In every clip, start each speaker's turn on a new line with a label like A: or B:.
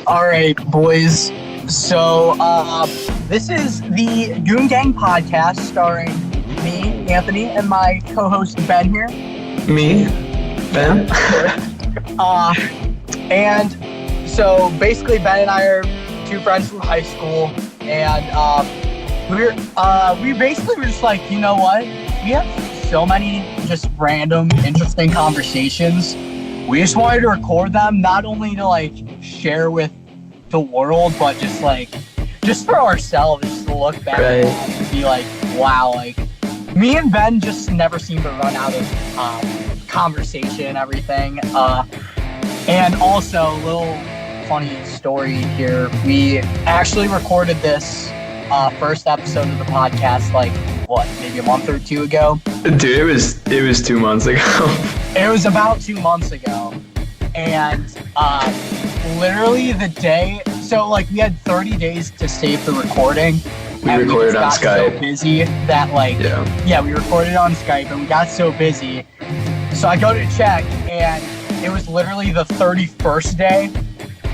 A: All right, boys. So, this is the Goon Gang podcast starring me, Anthony, and my co-host Ben here.
B: Me, Ben.
A: And so basically Ben and I are two friends from high school, and we basically were just like, you know what? We have so many just random, interesting conversations. We just wanted to record them, not only to like share with the world, but just for ourselves, just to look back and be like, wow, like me and Ben just never seem to run out of conversation and everything. And also, a little funny story here. We actually recorded this first episode of the podcast maybe a month or two ago.
B: Dude, it was 2 months ago.
A: It was about 2 months ago. And literally the day, so we had 30 days to save the recording.
B: We recorded on Skype.
A: So busy that we recorded on Skype and we got so busy. So I go to check and it was literally the 31st day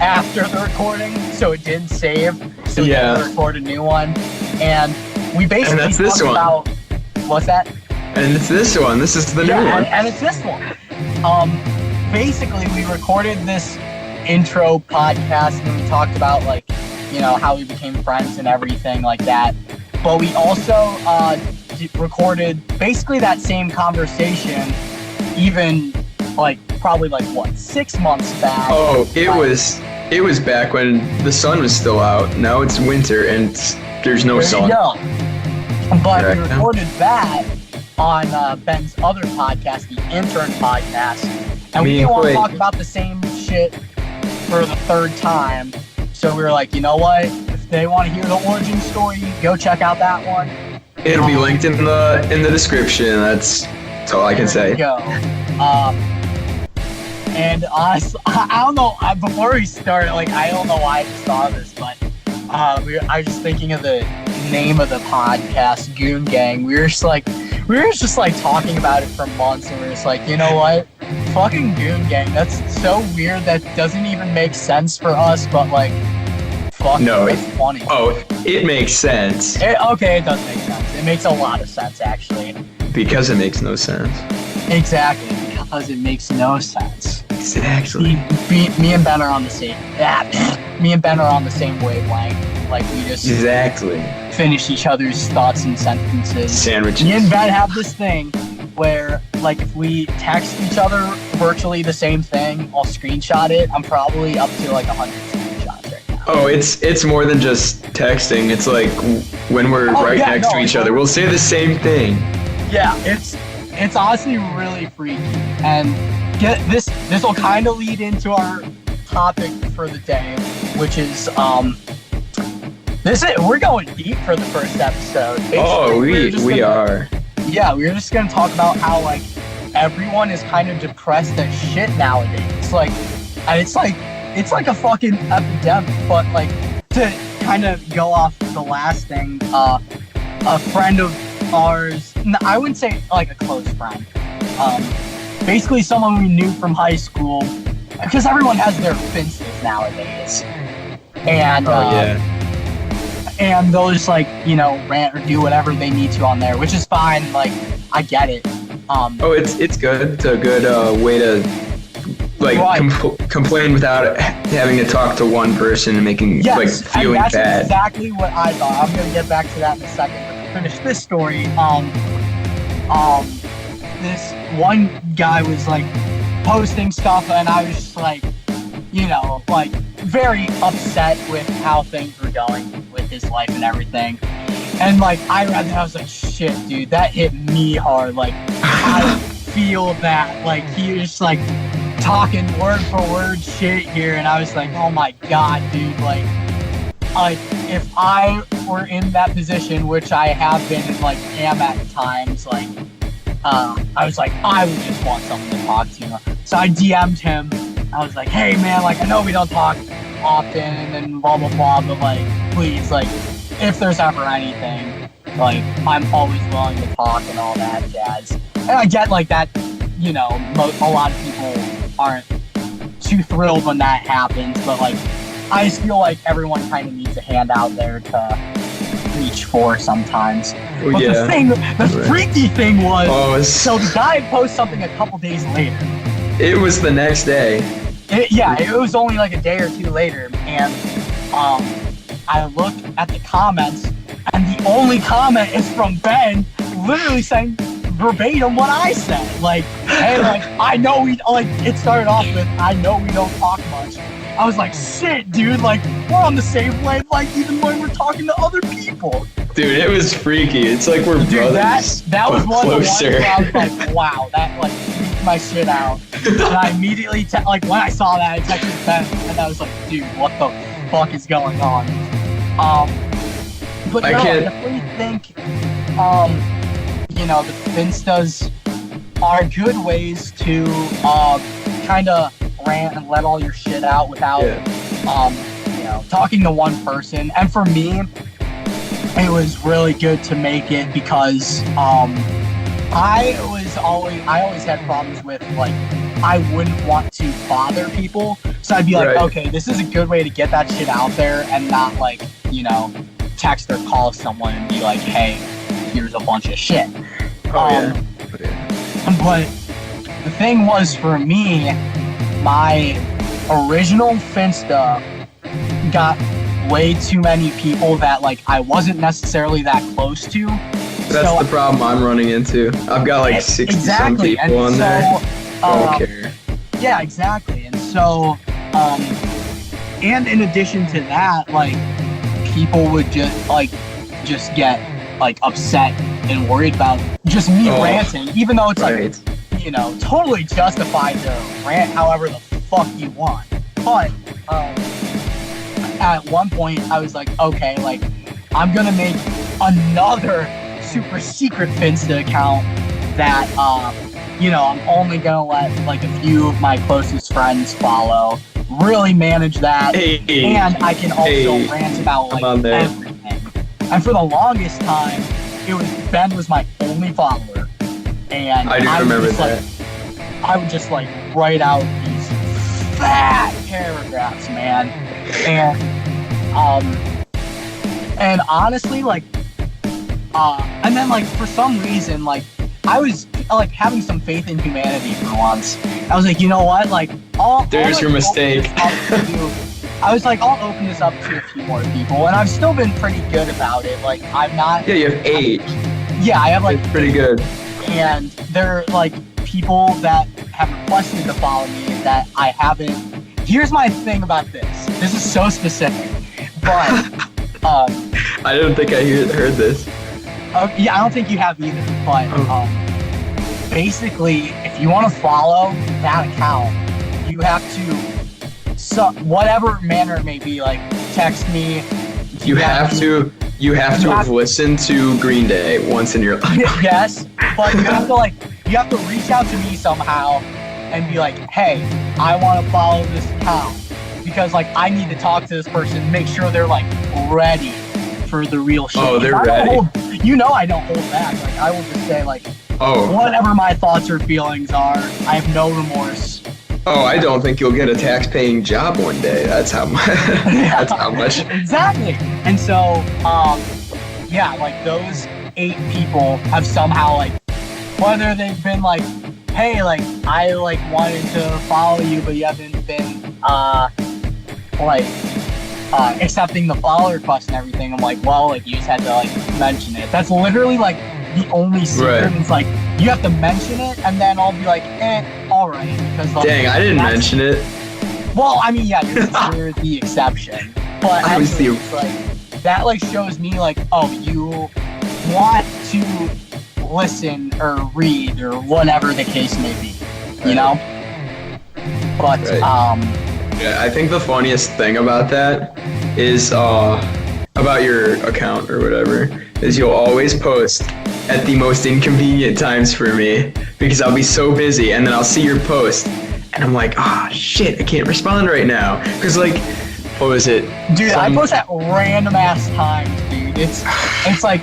A: after the recording, so it didn't save. So we had to record a new one. And we basically talked about what's that?
B: And it's this one. This is the new one.
A: And it's this one. Basically, we recorded this intro podcast and we talked about how we became friends and everything like that. But we also recorded basically that same conversation, even probably 6 months back.
B: Oh, it was back when the sun was still out. Now it's winter and there's no sun.
A: But we recorded that on Ben's other podcast, the Intern Podcast. And we didn't want to talk about the same shit for the third time. So we were like, you know what? If they want to hear the origin story, go check out that one.
B: It'll be linked in the description. That's all I can say.
A: There you go. And honestly, I don't know, before we started, I don't know why I just thought of this, but I was just thinking of the name of the podcast, Goon Gang. We were just talking about it for months, and we were just like, you know what? Fucking Goon Gang. That's so weird. That doesn't even make sense for us, but fuck,
B: no,
A: it's funny.
B: Oh, it makes sense.
A: It does make sense. It makes a lot of sense, actually.
B: Because it makes no sense.
A: Exactly, because it makes no sense.
B: Exactly.
A: Me and Ben are on the same. Me and Ben are on the same wavelength. We just finish each other's thoughts and sentences.
B: Sandwiches.
A: Me and Ben have this thing where, if we text each other virtually the same thing, I'll screenshot it. I'm probably up to 100 screenshots right now.
B: Oh, it's more than just texting. It's when we're next to each other, we'll say the same thing.
A: Yeah, it's honestly really freaky. And this will kind of lead into our topic for the day, which is we're going deep for the first episode. Basically,
B: we are.
A: Yeah, we were just gonna talk about how everyone is kind of depressed as shit nowadays. It's like a fucking epidemic. But to kind of go off the last thing, a friend of ours, I wouldn't say a close friend, basically someone we knew from high school, because everyone has their Finsters nowadays, and and they'll just rant or do whatever they need to on there, which is fine. I get it.
B: It's good. It's a good way to complain without having to talk to one person and making feeling
A: that's
B: bad.
A: Exactly what I thought. I'm gonna get back to that in a second. But to finish this story, this one guy was posting stuff, and I was just very upset with how things were going with his life and everything. And I read that, I was like, shit, dude, that hit me hard. I feel that. He was just talking word for word shit here, and I was like, oh my god, dude, if I were in that position, which I have been and am at times, I was like, I would just want someone to talk to. So I DM'd him. I was like, hey man, I know we don't talk often and blah blah blah, but please, if there's ever anything, I'm always willing to talk and all that jazz. And I get that, a lot of people aren't too thrilled when that happens, but I just feel like everyone kind of needs a hand out there to reach for sometimes.
B: Well,
A: but the freaky thing was, so the guy posts something a couple days later.
B: It was the next day.
A: It was only like a day or two later, and I look at the comments, and the only comment is from Ben, literally saying verbatim what I said. Like, hey, like, I know we, like, it started off with, I know we don't talk much. I was like, shit, dude, like, we're on the same wave, like, even when we're talking to other people.
B: Dude, it was freaky. It's like we're brothers.
A: That was one
B: closer.
A: of the ones where I was like, wow, that, like, freaked my shit out. And I immediately, like, when I saw that, I texted Ben, and I was like, dude, what the fuck is going on? But no, I definitely think, you know, the Finstas are good ways to kind of rant and let all your shit out without, you know, talking to one person. And for me, it was really good to make it because I always had problems with, like, I wouldn't want to bother people. So I'd be like, okay, this is a good way to get that shit out there and not, like, you know, text or call someone and be like, hey, here's a bunch of shit. But the thing was, for me, my original Finsta got way too many people that, like, I wasn't necessarily that close to.
B: That's the problem I'm running into. I've got like 60-some people on there. I don't care.
A: Yeah, exactly. And so, and in addition to that, like, people would just get, like, upset and worried about just me ranting, even though it's like, you know, totally justified to rant however the fuck you want. But at one point I was like, okay, like, I'm gonna make another super secret Finsta account that you know, I'm only gonna let, like, a few of my closest friends follow, really manage that, and I can also rant about, like, everything. And for the longest time, Ben was my only follower, and I remember that. I would just, like, write out these fat paragraphs, man, and honestly, like, and then, like, for some reason, like, I was, like, having some faith in humanity for once. I was like, you know what, like,
B: there's your mistake.
A: I was like, I'll open this up to a few more people, and I've still been pretty good about it. Like, I'm not.
B: Yeah, you have 8.
A: Yeah, I have, like,
B: it's pretty good.
A: And they're, like, people that have requested to follow me that I haven't. Here's my thing about this. This is so specific, but
B: I don't think I heard this.
A: Yeah, I don't think you have either. But basically, if you want to follow that account, you have to, whatever manner it may be, like, text me.
B: You have to have listened to Green Day once in your life.
A: Yes, but you have to reach out to me somehow and be like, hey, I want to follow this account because, like, I need to talk to this person, make sure they're, like, ready for the real shit.
B: Oh, they're ready.
A: You know, I don't hold back. Like, I will just say, like, whatever my thoughts or feelings are, I have no remorse.
B: Oh, I don't think you'll get a tax-paying job one day. That's how much. That's how much.
A: Exactly. And so, yeah, like, those 8 people have somehow, like, whether they've been like, hey, like, I, like, wanted to follow you, but you haven't been, accepting the follow request and everything. I'm like, well, like, you just had to, like, mention it. That's literally, like, the only secret. Right. It's like, you have to mention it, and then I'll be like, alright. Because, like,
B: dang, I didn't mention it.
A: Well, I mean, yeah, you're the exception. But
B: I was
A: like, that, like, shows me, like, oh, you want to listen or read or whatever the case may be, you know? But,
B: yeah, I think the funniest thing about that is, about your account or whatever, is you'll always post at the most inconvenient times for me because I'll be so busy, and then I'll see your post and I'm like, shit, I can't respond right now. Cause, like, what was it?
A: Dude, I post at random ass times, dude. It's like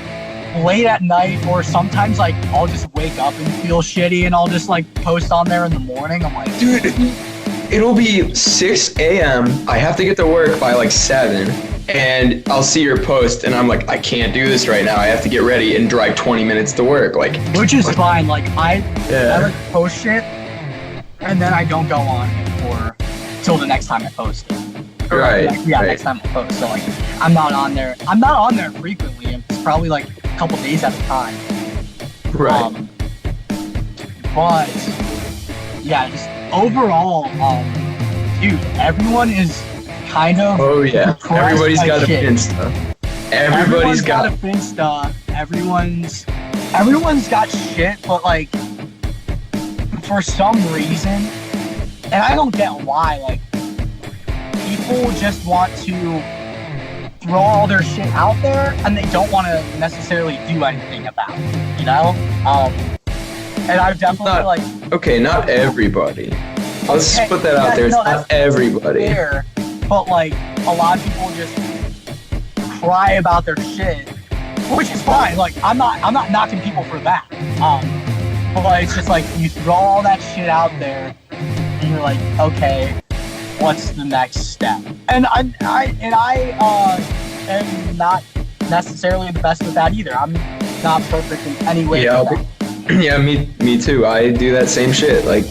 A: late at night, or sometimes, like, I'll just wake up and feel shitty and I'll just, like, post on there in the morning. I'm like, dude,
B: it'll be 6 a.m. I have to get to work by like 7. And I'll see your post, and I'm like, I can't do this right now. I have to get ready and drive 20 minutes to work. Like,
A: which is fine. Like, I like post shit, and then I don't go on it for till the next time I post it.
B: Right.
A: Next time I post. So like, I'm not on there. I'm not on there frequently. It's probably like a couple days at a time.
B: Right.
A: But yeah, just overall, dude, everyone is kind of.
B: Oh yeah. Everybody's got a Finsta. Everybody's got a
A: Finsta. Everyone's got shit, but like for some reason, and I don't get why, like people just want to throw all their shit out there and they don't want to necessarily do anything about it, you know? And I've definitely
B: not everybody. Let's put that out there. It's not everybody.
A: Fair, but like a lot of people just cry about their shit, which is fine. Like I'm not knocking people for that. But like, it's just like you throw all that shit out there and you're like, okay, what's the next step? And I am not necessarily the best with that either. I'm not perfect in any way.
B: Yeah, me too. I do that same shit. Like,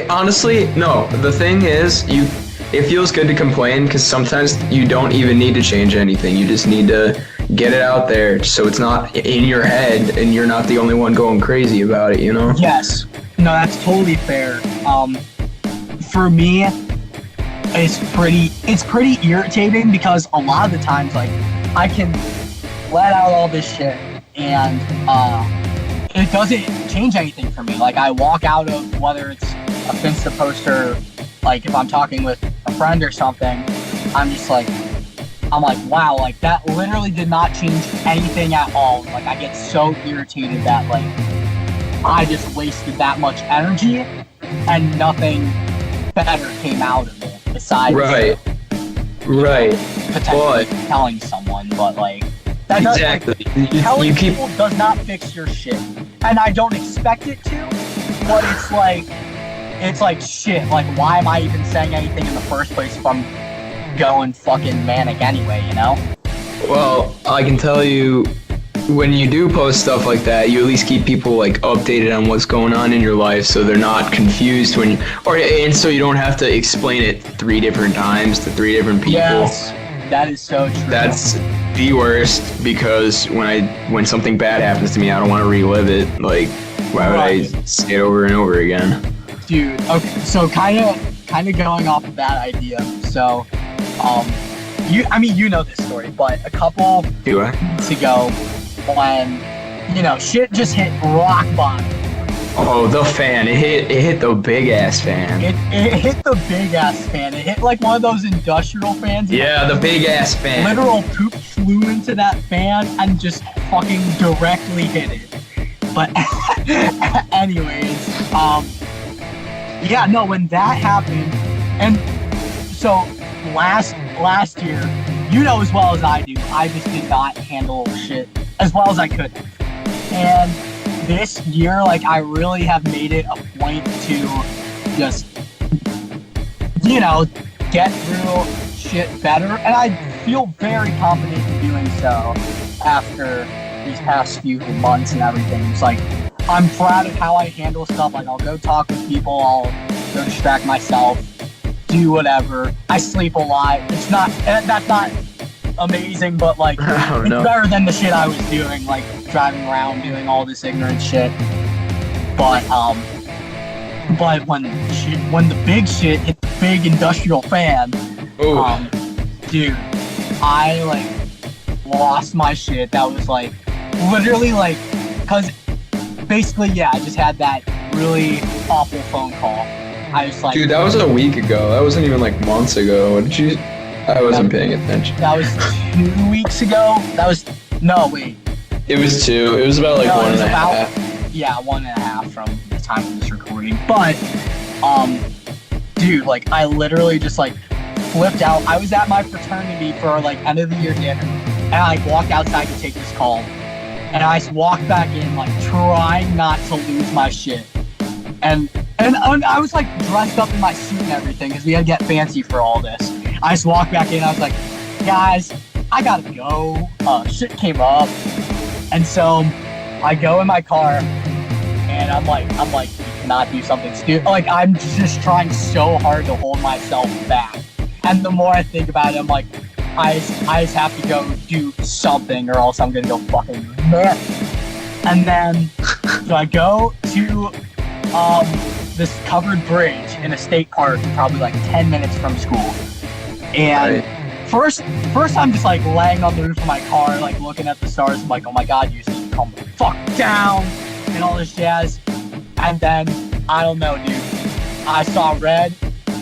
B: honestly, no. The thing is, it feels good to complain because sometimes you don't even need to change anything. You just need to get it out there so it's not in your head and you're not the only one going crazy about it, you know?
A: Yes. No, that's totally fair. For me, it's pretty irritating because a lot of the times, like, I can let out all this shit and it doesn't change anything for me. Like, I walk out of, whether it's a Finsta poster, like if I'm talking with a friend or something, I'm like, wow, like that literally did not change anything at all. Like, I get so irritated that like I just wasted that much energy and nothing better came out of it besides potentially telling someone. But like that
B: exactly.
A: Telling people does not fix your shit, and I don't expect it to. But it's like shit. Like, why am I even saying anything in the first place if I'm going fucking manic anyway? You know?
B: Well, I can tell you, when you do post stuff like that, you at least keep people like updated on what's going on in your life, so they're not confused and so you don't have to explain it 3 different times to 3 different people.
A: Yes, that is so true.
B: That's the worst, because when something bad happens to me, I don't want to relive it. Like, why would I say it over and over again?
A: Dude, okay, so kind of going off of that idea. So, you know this story, but a couple weeks ago, when shit just hit rock bottom.
B: Oh, the fan! It hit the big ass fan.
A: It hit the big ass fan. It hit like one of those industrial fans.
B: Yeah, the big ass fan.
A: Literal poop flew into that fan and just fucking directly hit it. But anyways, when that happened, and so last year, you know as well as I do, I just did not handle shit as well as I could. And this year, like, I really have made it a point to just, get through shit better. And I feel very confident in doing so after these past few months and everything. It's like, I'm proud of how I handle stuff. Like, I'll go talk with people, I'll go distract myself, do whatever. I sleep a lot. That's not amazing, but like it's better than the shit I was doing, like driving around doing all this ignorant shit. But when the big shit hit the big industrial fan, dude, I like lost my shit. That was like literally like, cause basically, yeah, I just had that really awful phone call. I was like,
B: dude, that was a week ago. That wasn't even like months ago. What did you? I wasn't paying attention.
A: That was 2 weeks ago. No, wait.
B: It was 2. It was about like 1.5.
A: Yeah, 1.5 from the time of this recording. But, dude, like, I literally just like flipped out. I was at my fraternity for like end of the year dinner, and I like walked outside to take this call, and I walked back in like trying not to lose my shit. And And I was like dressed up in my suit and everything because we had to get fancy for all this. I just walked back in. I was like, guys, I gotta go. Shit came up, and so I go in my car, and I'm like, you cannot do something stupid. Like I'm just trying so hard to hold myself back. And the more I think about it, I'm like, I just have to go do something, or else I'm gonna go fucking mad. And then so I go to this covered bridge in a state park, probably like 10 minutes from school. And first I'm just like laying on the roof of my car, like looking at the stars. I'm like, oh my god, you just need to calm the fuck down and all this jazz. And then I don't know, dude. I saw red.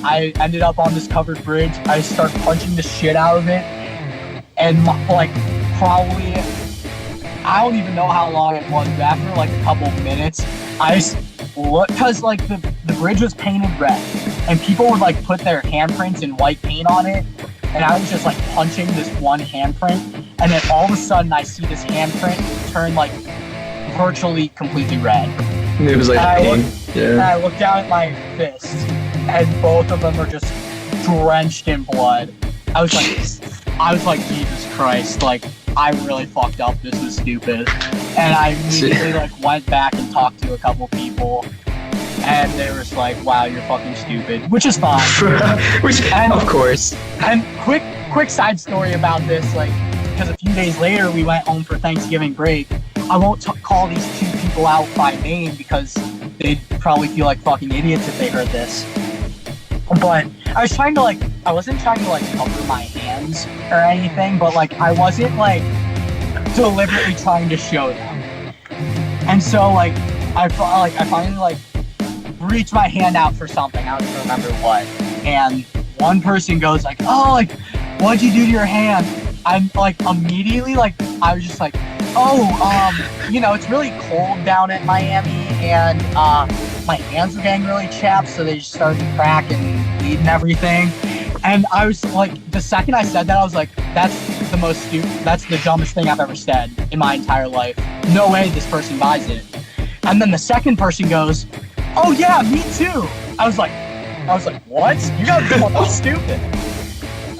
A: I ended up on this covered bridge. I start punching the shit out of it, and like probably I don't even know how long it was. But after like a couple of minutes, I just look, because like the bridge was painted red, and people would like put their handprints in white paint on it, and I was just like punching this one handprint, and then all of a sudden I see this handprint turn like virtually completely red.
B: It was like pain.
A: And I looked down at my fist, and both of them are just drenched in blood. I was like, Jesus Christ, like I really fucked up. This was stupid. And I immediately like went back and talked to a couple people, and they were just like, wow, you're fucking stupid, which is fine.
B: Of course.
A: And quick side story about this, like, because a few days later we went home for Thanksgiving break. I won't call these two people out by name because they'd probably feel like fucking idiots if they heard this. But I wasn't trying to like cover my hands or anything, but like I wasn't like deliberately trying to show them. And so like I finally like reached my hand out for something. I don't even remember what. And one person goes like, oh, like, what'd you do to your hand? I'm like immediately like I was just like, it's really cold down at Miami, and my hands were getting really chapped, so they just started to crack and bleed and everything. And I was like, the second I said that, I was like, that's the dumbest thing I've ever said in my entire life. No way this person buys it. And then the second person goes, oh yeah, me too. I was like, what? You guys are fucking stupid.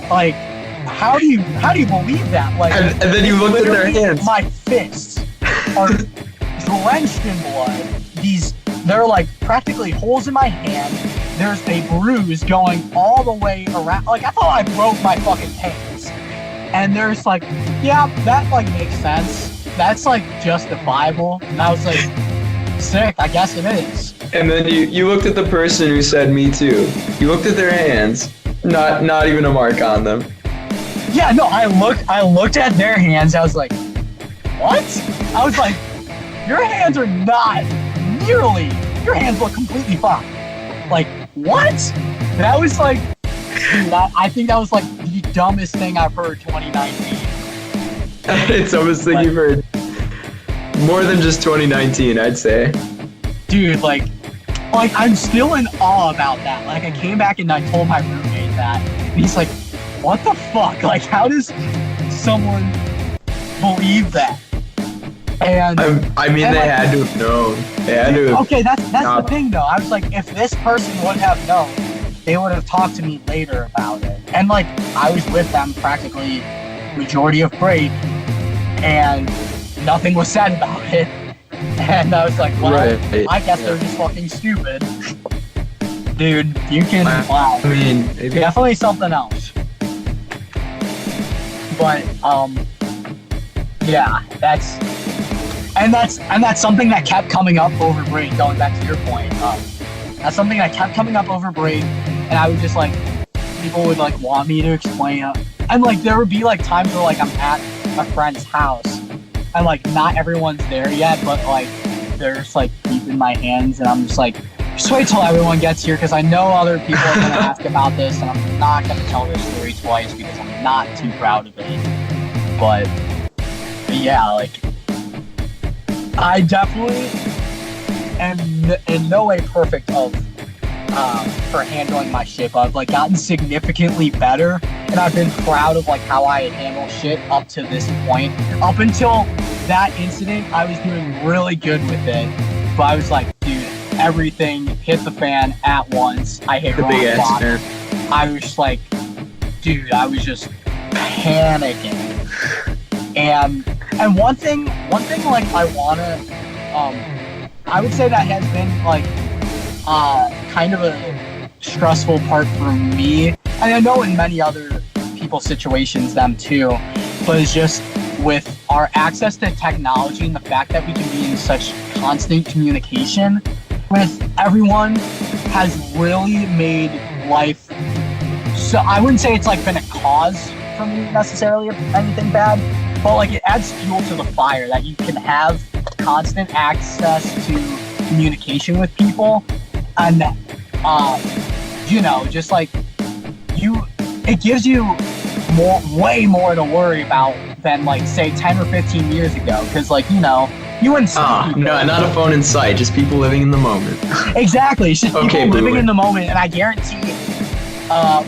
A: Like, how do you believe that? Like,
B: and then you looked at their hands.
A: My fists are drenched in blood. They're like practically holes in my hand. There's a bruise going all the way around. Like, I thought I broke my fucking hands. And there's like, yeah, that like makes sense. That's like justifiable. And I was like, sick, I guess it is.
B: And then you looked at the person who said me too. You looked at their hands. Not even a mark on them.
A: Yeah, no, I looked at their hands. I was like, what? I was like, your hands are not nearly, your hands look completely fine. Like, what? That was like, dude, I think that was like the dumbest thing I've heard 2019.
B: It's almost like you've heard more than just 2019, I'd say.
A: Dude, like I'm still in awe about that. Like, I came back and I told my roommate that, and he's like, what the fuck? Like, how does someone believe that? And
B: I mean, they had to have known. They had to have.
A: Okay, that's the thing, though. I was like, if this person would have known, they would have talked to me later about it. And like, I was with them practically majority of break, and nothing was said about it. And I was like, well, right. I guess they're just fucking stupid. Dude, you can, wow. I mean, definitely something else. But, yeah, that's something that kept coming up over break, going back to your point. That's something that kept coming up over break, and I would just, like, people would, like, want me to explain it. And, like, there would be, like, times where, like, I'm at a friend's house, and, like, not everyone's there yet, but, like, they're just, like, deep in my hands, and I'm just, like, just wait till everyone gets here, because I know other people are going to ask about this, and I'm not going to tell this story twice, because I'm not too proud of it. But yeah, like, I definitely am in no way perfect for handling my shit, but I've, like, gotten significantly better, and I've been proud of, like, how I handle shit up to this point. Up until that incident, I was doing really good with it, but I was like, dude, everything hit the fan at once. I hit
B: The
A: rock
B: big ass
A: bottom.
B: fan.
A: I was like, dude, I was just panicking. And one thing like I would say that has been like kind of a stressful part for me. And I know in many other people's situations them too, but it's just with our access to technology and the fact that we can be in such constant communication with everyone has really made life, so I wouldn't say it's like been a cause for me necessarily of anything bad, but like it adds fuel to the fire that you can have constant access to communication with people, and just like it gives you way more to worry about than like say 10 or 15 years ago, because like you wouldn't see people.
B: No, not a phone in sight, just people living in the moment.
A: Exactly, it's just
B: Okay,
A: people living
B: boomer.
A: in the moment, and I guarantee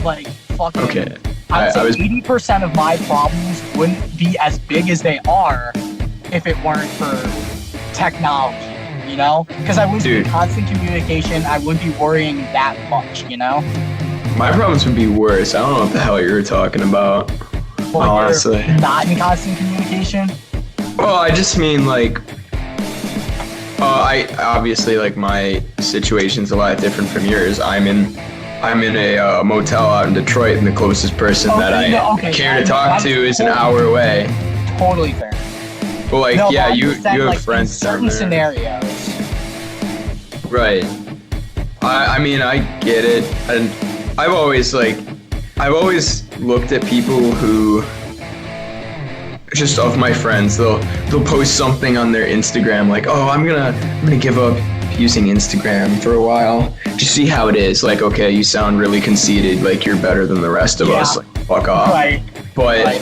A: like fucking
B: Okay.
A: I'd
B: I was
A: say 80% of my problems wouldn't be as big as they are if it weren't for technology, because I wouldn't be in
B: Dude.
A: constant communication. I wouldn't be worrying that much,
B: my problems would be worse. I don't know what the hell you were talking about.
A: But when
B: Honestly.
A: you're not in constant communication.
B: Well, I just mean like, I obviously like my situation's a lot different from yours. I'm in a motel out in Detroit, and the closest person that I care to talk to is an hour away.
A: Totally fair.
B: But like,
A: No,
B: yeah,
A: but I'm
B: you
A: just saying,
B: have
A: like,
B: friends
A: in certain
B: down there.
A: scenarios.
B: Right. I mean, I get it, and I've always looked at people who, just of my friends, they'll post something on their Instagram like, oh, I'm gonna give up using Instagram for a while, just see how it is. Like, okay, you sound really conceited, like you're better than the rest of us. Like, fuck off.
A: Right.
B: But
A: Right.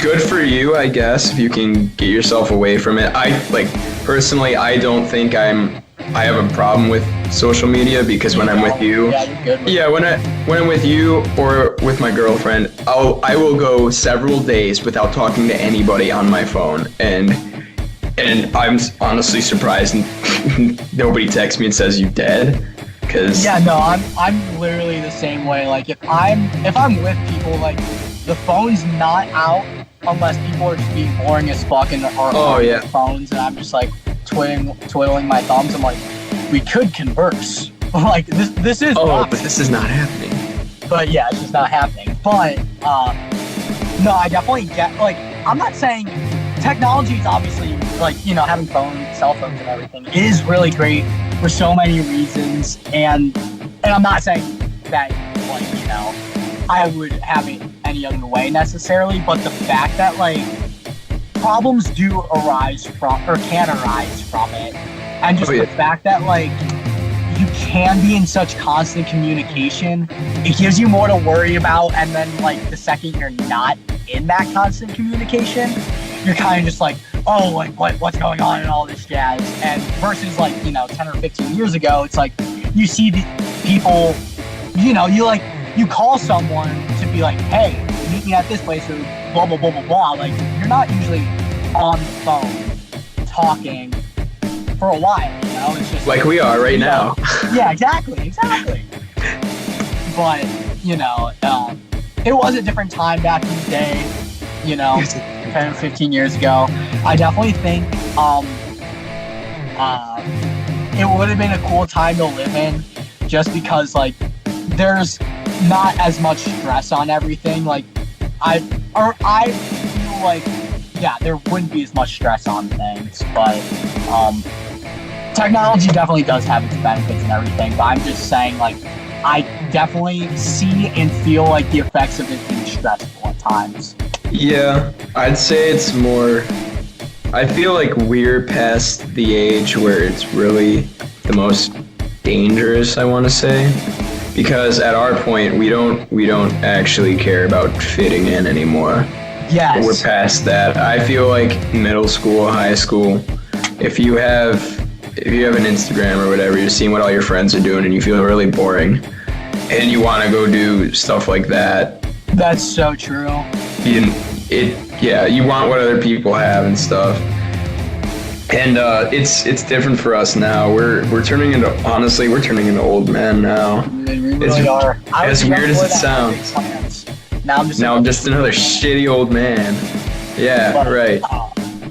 B: good for you, I guess, if you can get yourself away from it. Personally, I don't think I have a problem with social media, because when I'm with you,
A: Yeah, you're good with
B: yeah, when I'm with you or with my girlfriend, I will go several days without talking to anybody on my phone, and I'm honestly surprised nobody texts me and says you dead, because
A: Yeah, no, I'm literally the same way. Like if I'm with people, like the phone's not out unless people are just being boring as fuck and are on their phones, and I'm just like twiddling my thumbs. I'm like, we could converse. Like this is
B: but this is not happening.
A: But yeah, it's just not happening. But no, I definitely get, like, I'm not saying technology is obviously, like, having phones, cell phones and everything is really great for so many reasons, and I'm not saying that, like, I would have it any other way necessarily, but the fact that, like, problems do arise from, or can arise from it, and just the fact that, like, you can be in such constant communication, it gives you more to worry about, and then, like, the second you're not in that constant communication, you're kind of just like, oh, like, what's going on and all this jazz, and versus, like, 10 or 15 years ago, it's like, you see the people, you call someone to be like, hey, meet me at this place, or blah, blah, blah, blah, blah, like, you're not usually on the phone talking for a while, it's just
B: like we are right now.
A: Yeah, exactly. But, it was a different time back in the day, 10 or 15 years ago. I definitely think it would have been a cool time to live in, just because, like, there's not as much stress on everything. Like, I feel like, yeah, there wouldn't be as much stress on things, but technology definitely does have its benefits and everything, but I'm just saying, like, I definitely see and feel like the effects of it being stressful at times.
B: Yeah, I'd say it's more, I feel like we're past the age where it's really the most dangerous, I want to say, because at our point, we don't actually care about fitting in anymore.
A: Yes.
B: We're past that. I feel like middle school, high school, if you have an Instagram or whatever, you're seeing what all your friends are doing and you feel really boring and you want to go do stuff like that.
A: That's so true.
B: You want what other people have and stuff. And it's different for us now. We're turning into old men now.
A: We really are.
B: As weird as it sounds.
A: Now I'm just
B: another shitty old man. Yeah,
A: but,
B: right.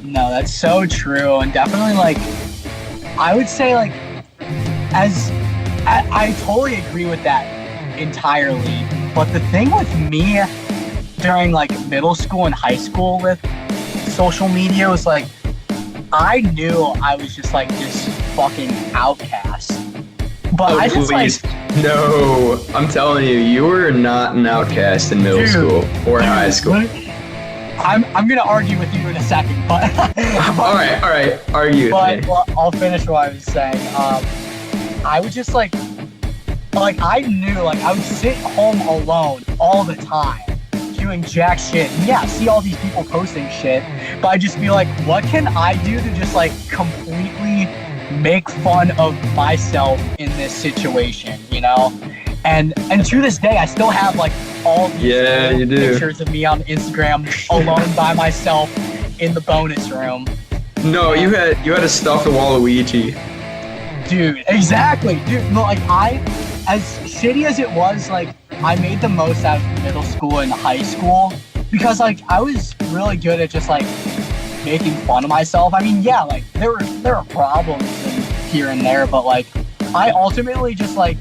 A: No, that's so true, and definitely like I would say like I totally agree with that entirely. But the thing with me during like middle school and high school with social media was like I knew I was just like this fucking outcast. But I just
B: please. No, I'm telling you, you were not an outcast in middle school or high school.
A: I'm gonna argue with you in a second, but
B: all right, argue with me.
A: Well, I'll finish what I was saying. I would just like I knew like I would sit home alone all the time, doing jack shit. And yeah, see all these people posting shit, but I'd just be like, what can I do to just like completely make fun of myself in this situation, you know? And to this day, I still have like all these pictures of me on Instagram alone by myself in the bonus room.
B: No, you had to stuff the Waluigi.
A: Dude, exactly. Dude, no, like as shitty as it was, like I made the most out of middle school and high school because like I was really good at just like making fun of myself. I mean, yeah, like there were problems here and there, but like I ultimately just like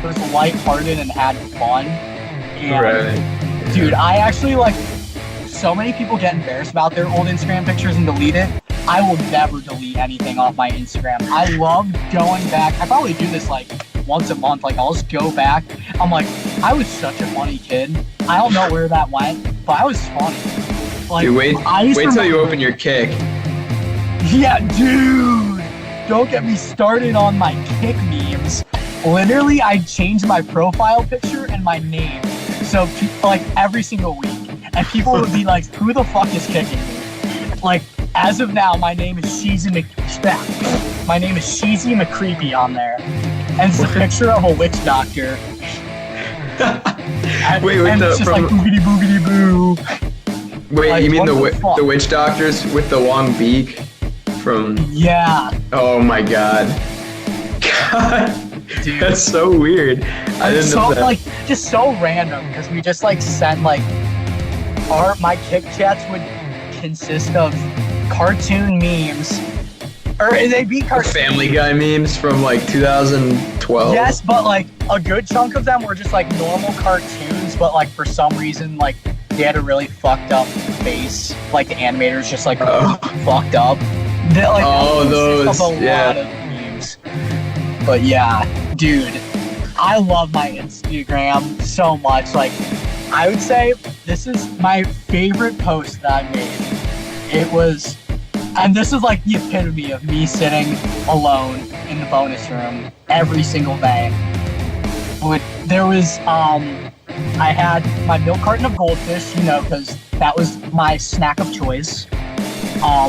A: was lighthearted and had fun. And,
B: right.
A: Dude, I actually like so many people get embarrassed about their old Instagram pictures and delete it. I will never delete anything off my Instagram. I love going back. I probably do this like once a month. Like I'll just go back. I'm like, I was such a funny kid. I don't know where that went, but I was funny. Like,
B: dude, wait till you open your Kick.
A: Yeah, dude. Don't get me started on my Kick memes. Literally, I changed my profile picture and my name. So, like, every single week. And people would be like, who the fuck is kicking me? Like, as of now, my name is Sheezy McCreepy on there. And it's a picture of a witch doctor.
B: Wait,
A: it's just like boogity boogity boo.
B: Wait,
A: like,
B: you mean the witch doctors with the long beak from?
A: Yeah.
B: Oh my god. God. Dude. That's so weird. I didn't know that.
A: Like, just so random because we just like send like my Kick chats would consist of cartoon memes, or they'd be cartoon
B: Family Guy memes from like 2012.
A: Yes, but like a good chunk of them were just like normal cartoons, but like for some reason like they had a really fucked up face, like the animators just like fucked up. That like
B: those
A: of a lot of memes. But yeah, dude, I love my Instagram so much. Like, I would say this is my favorite post that I made. It was, and this is like the epitome of me sitting alone in the bonus room every single day. There was, I had my milk carton of goldfish, you know, because that was my snack of choice.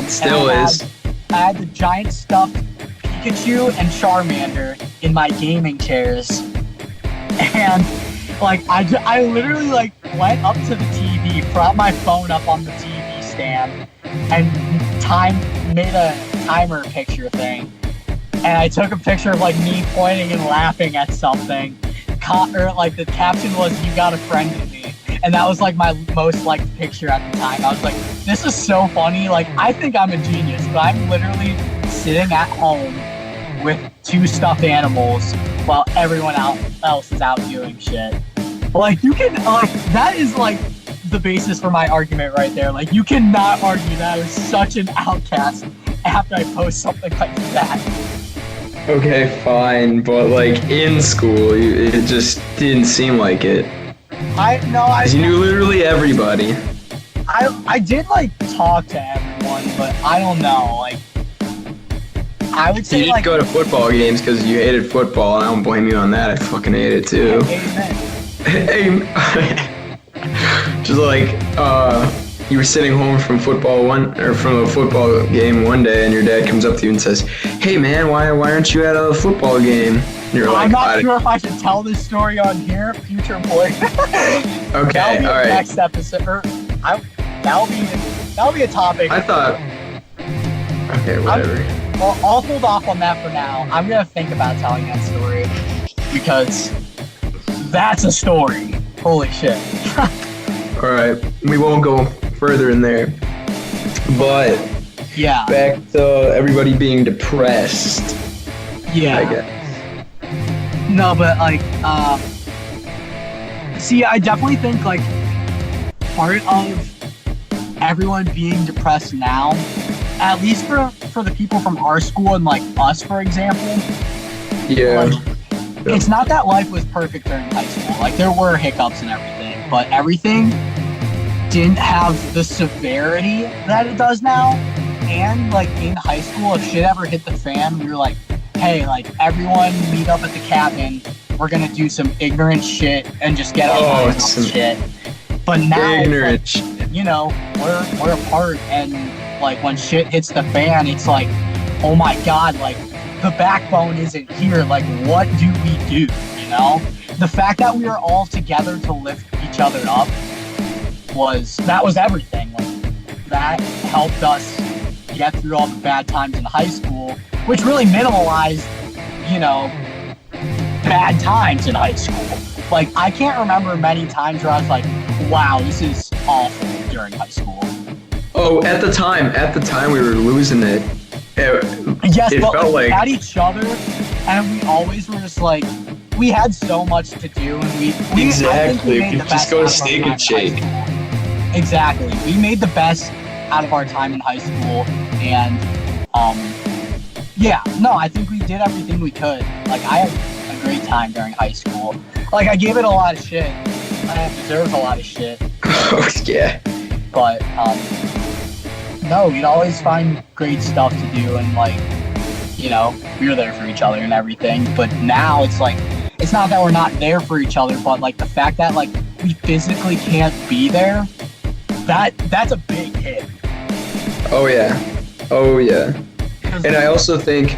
B: Still is.
A: I had the giant stuffed Pikachu and Charmander in my gaming chairs, and like I literally like went up to the TV, propped my phone up on the TV stand, and made a timer picture thing, and I took a picture of like me pointing and laughing at something. Or like the caption was, "You got a friend in me," and that was like my most liked picture at the time. I was like, "This is so funny." Like I think I'm a genius, but I'm literally sitting at home with 2 stuffed animals while everyone else is out doing shit. Like you can like that is like the basis for my argument right there. Like you cannot argue that I was such an outcast after I post something like that.
B: Okay, fine, but like in school, it just didn't seem like it. You knew literally everybody.
A: I did like talk to everyone, but I don't know. Like I would say
B: you didn't
A: like
B: go to football games because you hated football, and I don't blame you on that. I fucking hate it too. Just like you were sitting home from from a football game one day, and your dad comes up to you and says, "Hey man, why aren't you at a football game?" And you're like,
A: I'm not sure if I should tell this story on here, future boy.
B: Okay, all right.
A: Next episode, that'll be a topic.
B: I thought. Okay, whatever.
A: I'll hold off on that for now. I'm gonna think about telling that story because that's a story. Holy shit.
B: All right, we won't go further in there. But
A: yeah,
B: back to everybody being depressed.
A: yeah.
B: I guess.
A: No, but like, see, I definitely think like part of everyone being depressed now, at least for the people from our school and like us, for example.
B: Yeah.
A: Like, it's not that life was perfect during high school. Like there were hiccups and everything, but everything didn't have the severity that it does now. And like in high school, if shit ever hit the fan, we were like, hey, like everyone meet up at the cabin. We're gonna do some ignorant shit and just get our minds off shit. But now,
B: ignorant,
A: like, you know, we're apart, and like when shit hits the fan, it's like, oh my god, like the backbone isn't here. Like, what do we do? You know, the fact that we are all together to lift each other up was everything. Like that helped us get through all the bad times in high school, which really minimalized, you know, bad times in high school. Like, I can't remember many times where I was like, wow, this is awful during high school.
B: Oh, at the time we were losing it.
A: Yes,
B: it
A: but
B: felt
A: we
B: like
A: had each other, and we always were just like, we had so much to do, and we
B: exactly.
A: we
B: We just go to Steak and Shake.
A: Exactly, we made the best out of our time in high school, and yeah, no, I think we did everything we could. Like, I had a great time during high school. Like, I gave it a lot of shit. I deserved a lot of shit.
B: Oh yeah.
A: But no, we'd always find great stuff to do, and like, you know, we were there for each other and everything. But now it's like, it's not that we're not there for each other, but like the fact that like we physically can't be there, that's a big hit.
B: Oh yeah. And I also think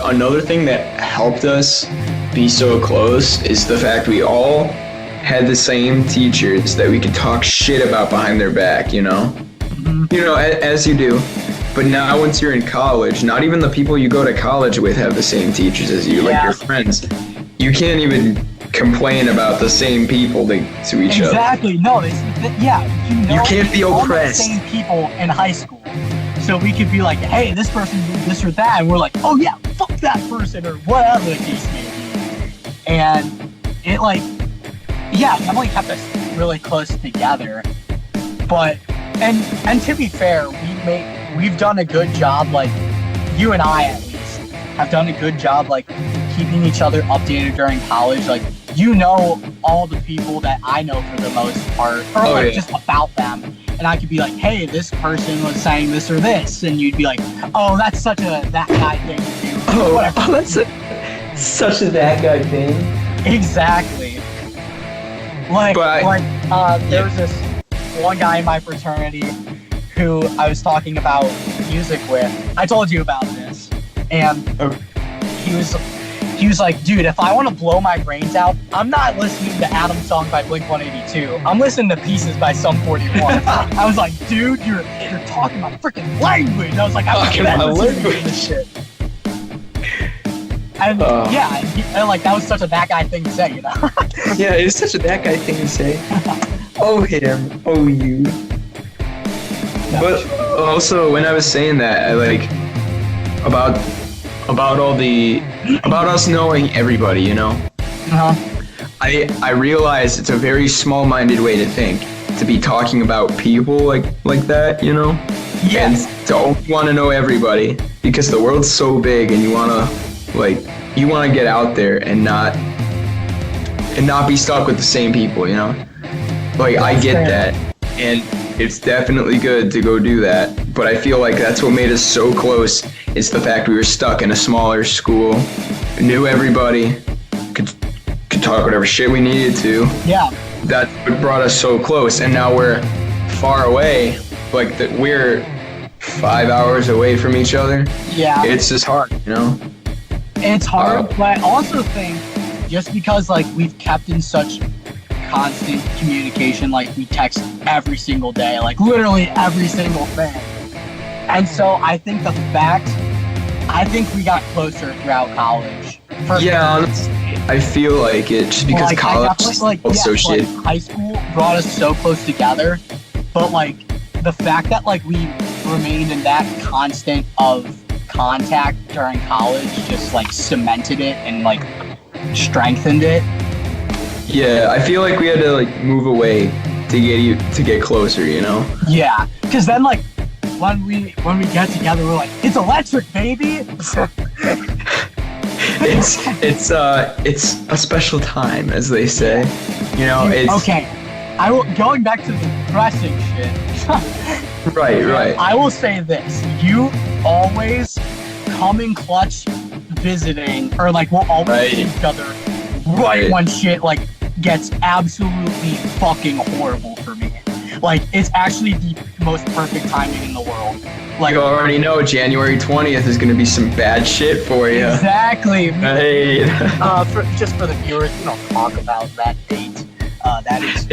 B: another thing that helped us be so close is the fact we all had the same teachers that we could talk shit about behind their back, you know? Mm-hmm. You know, as you do. But now once you're in college, not even the people you go to college with have the same teachers as you, like your friends. You can't even complain about the same people to each other.
A: Exactly. No, you
B: can't be oppressed.
A: All the same people in high school. So we could be like, hey, this person did this or that, and we're like, oh yeah, fuck that person, or whatever the case may be. And it like, yeah, definitely kept us really close together. But and to be fair, we've done a good job, like you and I at least have done a good job like keeping each other updated during college. Like, you know, all the people that I know for the most part, or just about them. And I could be like, hey, this person was saying this or this. And you'd be like, oh, that's such a that guy thing to do.
B: Oh, that's such a that guy thing.
A: Exactly. There was this one guy in my fraternity who I was talking about music with. I told you about this. And he was like, dude, if I want to blow my brains out, I'm not listening to Adam's song by Blink-182. I'm listening to Pieces by Sum 41. I was like, dude, you're talking my freaking language. I was like, I was listening to this shit. And and like that was such a that guy thing to say, you know?
B: Yeah, it was such a that guy thing to say. Oh him, oh you. But also, when I was saying that, I like about us knowing everybody, you know. I realize it's a very small-minded way to think, to be talking about people like that, you know.
A: Yes.
B: And to only want to know everybody, because the world's so big, and you wanna get out there and not be stuck with the same people, you know. Like, I get that, and it's definitely good to go do that, but I feel like that's what made us so close. It's the fact we were stuck in a smaller school, knew everybody, could talk whatever shit we needed to.
A: Yeah.
B: That's what brought us so close, and now we're far away. Like, we're 5 hours away from each other.
A: Yeah.
B: It's just hard, you know?
A: It's hard, but I also think just because, like, we've kept in such constant communication, like we text every single day, like literally every single thing. And so I think the fact I think we got closer throughout college.
B: Yeah, I feel like it just because
A: like,
B: college is so shit.
A: Like, high school brought us so close together, but like the fact that like we remained in that constant of contact during college just like cemented it and like strengthened it.
B: Yeah, I feel like we had to like move away to get closer, you know?
A: Yeah, because then like when we get together, we're like, it's electric, baby.
B: it's a special time, as they say. You know, it's
A: okay. Going back to the depressing shit.
B: Right.
A: I will say this: you always come in clutch visiting, or like we'll always see each other right when shit like gets absolutely fucking horrible for me. Like it's actually the most perfect timing in the world. Like
B: you already know January 20th is gonna be some bad shit for you.
A: Exactly.
B: Right.
A: Just for the viewers, we don't talk about that date. That is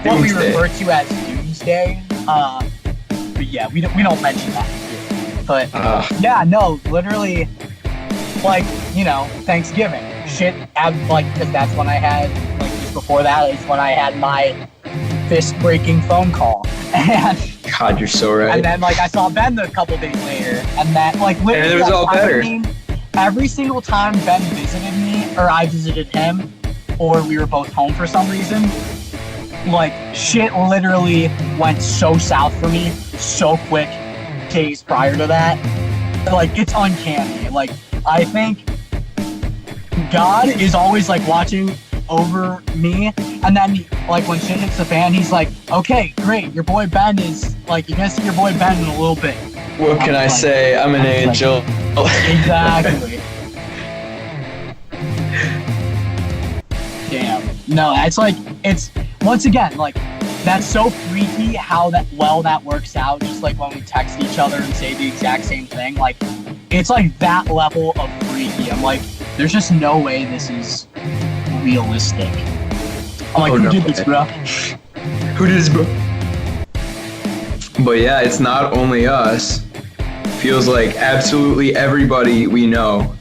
A: what we refer to as Doomsday. But yeah, we don't mention that here. But yeah, no, literally, like, you know, Thanksgiving. Shit, like, because that's when I had, like, just before that is when I had my fist-breaking phone call. And
B: God, you're so right.
A: And then, like, I saw Ben a couple days later, and that, like, literally,
B: and it was all better.
A: Every single time Ben visited me, or I visited him, or we were both home for some reason, like, shit literally went so south for me so quick days prior to that. Like, it's uncanny. Like, I think God is always, like, watching over me, and then, like, when shit hits the fan, he's like, okay, great, your boy Ben is, like, you're gonna see your boy Ben in a little bit.
B: What can I say? I'm an angel.
A: Exactly. Damn. No, that's like, it's, once again, like, that's so freaky how that works out, just like when we text each other and say the exact same thing. Like, it's like that level of freaky. I'm like, there's just no way this is realistic. I'm like, who did this, bro?
B: Who did this, bro? But yeah, it's not only us. Feels like absolutely everybody we know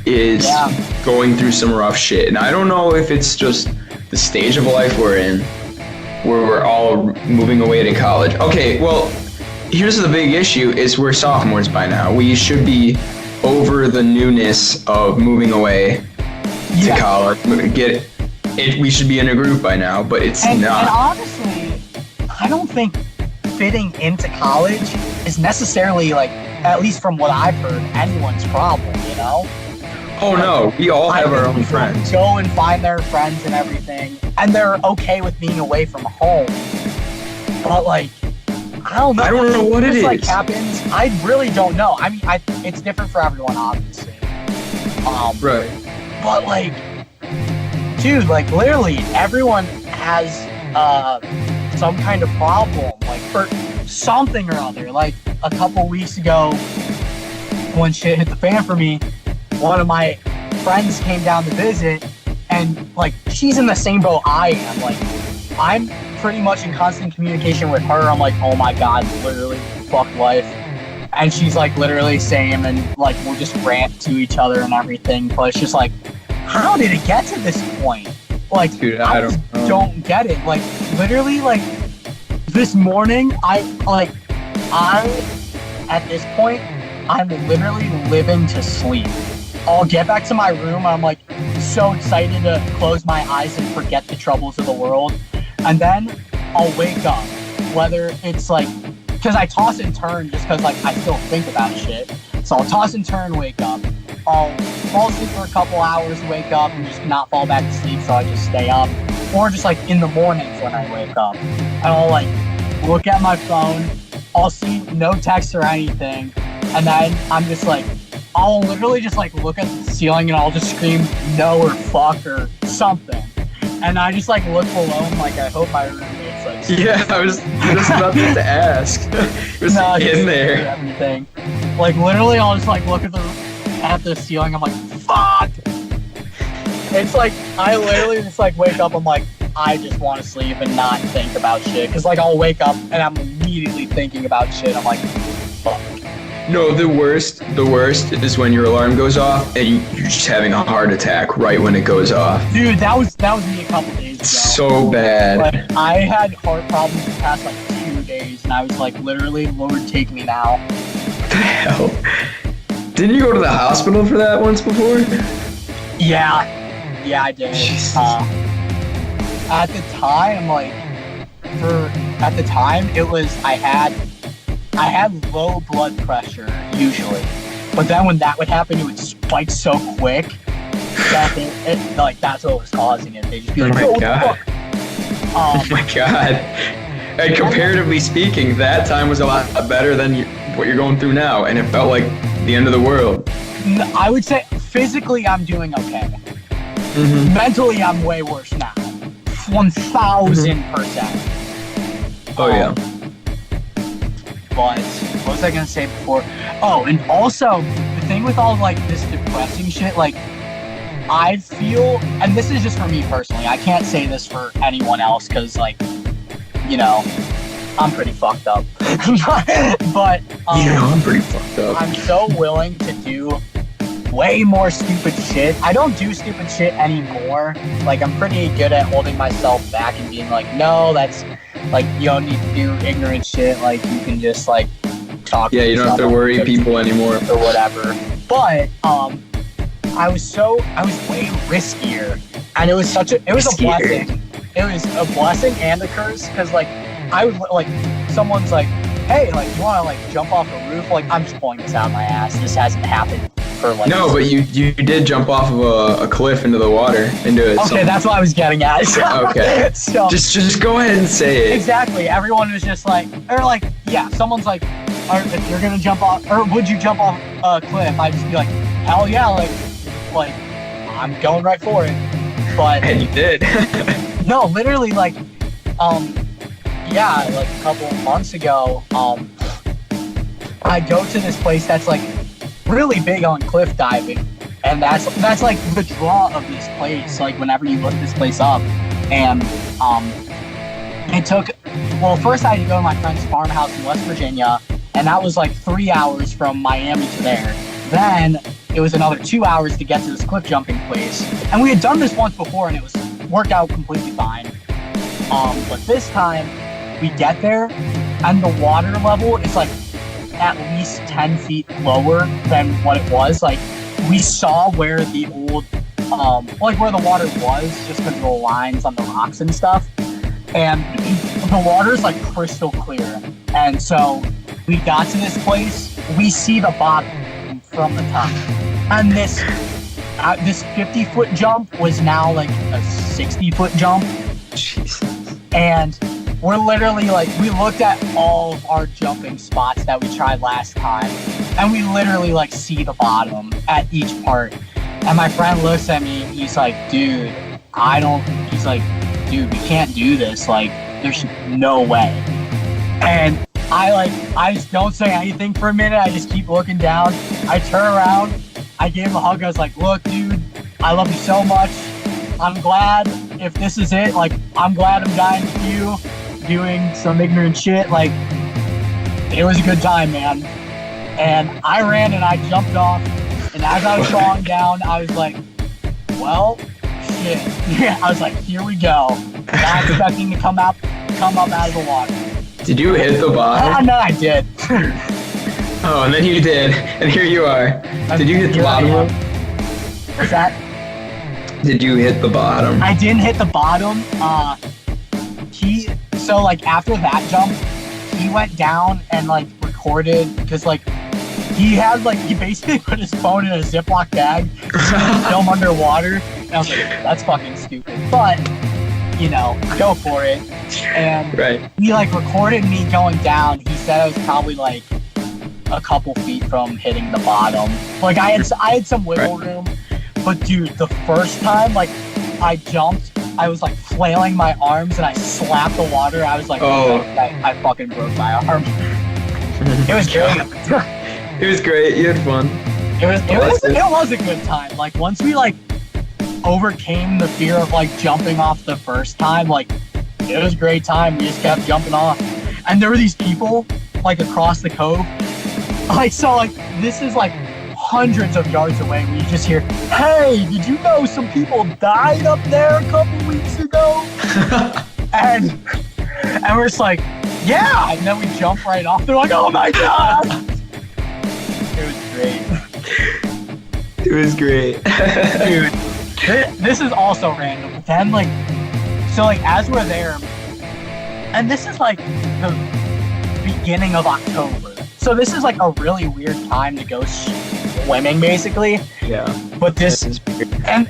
B: is going through some rough shit. And I don't know if it's just the stage of life we're in, where we're all moving away to college. Okay, well, here's the big issue is we're sophomores by now. We should be over the newness of moving away to college. We should be in a group by now, but it's not.
A: And honestly, I don't think fitting into college is necessarily, like, at least from what I've heard, anyone's problem, you know?
B: Oh no, we all have our own friends.
A: Go and find their friends and everything, and they're okay with being away from home. But like, I don't know.
B: I don't know what it is.
A: Like happens. I really don't know. I mean, it's different for everyone, obviously.
B: Right.
A: But like, dude, like literally everyone has some kind of problem, like for something or other. Like a couple weeks ago, when shit hit the fan for me, one of my friends came down to visit, and like she's in the same boat I am. Like I'm pretty much in constant communication with her. I'm like, oh my god, literally fuck life. And she's like literally same, and like we'll just rant to each other and everything. But it's just like, how did it get to this point? Like,
B: dude,
A: I don't get it. Like literally, like this morning, at this point, I'm literally living to sleep. I'll get back to my room, and I'm like so excited to close my eyes and forget the troubles of the world. And then I'll wake up, whether it's like, because I toss and turn just because like I still think about shit. So I'll toss and turn, wake up. I'll fall asleep for a couple hours, wake up, and just not fall back to sleep, so I just stay up. Or just like in the mornings when I wake up. And I'll like look at my phone, I'll see no text or anything, and then I'm just like, I'll literally just like look at the ceiling and I'll just scream no or fuck or something. And I just like look below and like I hope my roommate's like
B: yeah, I was just about to ask. Was in there.
A: Everything. Like literally I'll just like look at the ceiling, I'm like, fuck! It's like I literally just like wake up, I'm like, I just want to sleep and not think about shit. Cause like I'll wake up and I'm immediately thinking about shit. I'm like, fuck.
B: No, the worst is when your alarm goes off and you're just having a heart attack right when it goes off.
A: Dude, that was me a couple days ago.
B: So bad.
A: Like, I had heart problems the past like 2 days, and I was like, literally, Lord, take me now.
B: What the hell? Didn't you go to the hospital for that once before?
A: Yeah, I did. At the time, it was I had low blood pressure usually, but then when that would happen, it would spike so quick that that's what was causing it. They just be like,
B: oh my god. Oh my god. And comparatively speaking, that time was a lot better than what you're going through now, and it felt like the end of the world.
A: I would say physically I'm doing okay.
B: Mm-hmm.
A: Mentally, I'm way worse now. 1,000%.
B: Oh yeah.
A: But what was I gonna say before? Oh, and also the thing with all like this depressing shit, like I feel, and this is just for me personally, I can't say this for anyone else because like, you know, I'm pretty fucked up. But
B: I'm pretty fucked up.
A: I'm so willing to do way more stupid shit. I don't do stupid shit anymore. Like, I'm pretty good at holding myself back and being like, no, that's like, you don't need to do ignorant shit. Like, you can just like talk.
B: Yeah, you don't have to worry people anymore
A: or whatever. But I was way riskier, and it was a blessing. It was a blessing and a curse because like I was like, someone's like, hey, like, you want to like jump off a roof? Like, I'm just pulling this out of my ass. This hasn't happened for like.
B: No, but you did jump off of a cliff into the water into it.
A: Okay, that's what I was getting at.
B: Okay.
A: So
B: just go ahead and say it.
A: Exactly. Everyone was just like, or like, yeah, someone's like, if you're gonna jump off, or would you jump off a cliff? I'd just be like, hell yeah, like I'm going right for it. But
B: and you did.
A: No, literally, like, yeah, like a couple of months ago, I go to this place that's like really big on cliff diving, and that's like the draw of this place. Like, whenever you look this place up, and it took, well, first I had to go to my friend's farmhouse in West Virginia, and that was like 3 hours from Miami to there. Then it was another 2 hours to get to this cliff jumping place, and we had done this once before, and it was worked out completely fine. But this time we get there, and the water level is like at least 10 feet lower than what it was. Like, we saw where the old, like where the water was, just because of the lines on the rocks and stuff. And the water's like crystal clear. And so we got to this place, we see the bottom from the top. And this 50-foot jump was now like a 60-foot jump.
B: Jesus.
A: And we're literally like, we looked at all of our jumping spots that we tried last time, and we literally like see the bottom at each part. And my friend looks at me, he's like, dude, we can't do this. Like, there's no way. And I just don't say anything for a minute. I just keep looking down. I turn around, I gave him a hug. I was like, look, dude, I love you so much. I'm glad if this is it. Like, I'm glad I'm dying with you, doing some ignorant shit. Like, it was a good time, man. And I ran and I jumped off, and as I was falling down, I was like, well, shit. Yeah, I was like, here we go. Not expecting to come up out of the water.
B: Did you hit the bottom?
A: No, I did.
B: Oh, and then you did, and here you are. Did you hit the bottom?
A: What's that?
B: Did you hit the bottom?
A: I didn't hit the bottom. So like after that jump, he went down and like recorded, because like he basically put his phone in a Ziploc bag, film underwater, and I was like, that's fucking stupid. But, you know, go for it. And
B: right.
A: He like recorded me going down. He said I was probably like a couple feet from hitting the bottom. Like I had some wiggle room, but dude, the first time like I jumped, I was like flailing my arms and I slapped the water. I was like, oh, I fucking broke my arm. It was great.
B: It was great. You had fun.
A: It was a good time. Like, once we like overcame the fear of like jumping off the first time, like, it was a great time. We just kept jumping off, and there were these people like across the cove This is like hundreds of yards away where you just hear, hey, did you know some people died up there a couple weeks ago? and we're just like, yeah, and then we jump right off. They're like, oh my god. It was great. Dude, this is also random. But then as we're there, and this is like the beginning of October. So this is like a really weird time to go swimming, basically.
B: Yeah.
A: But this is in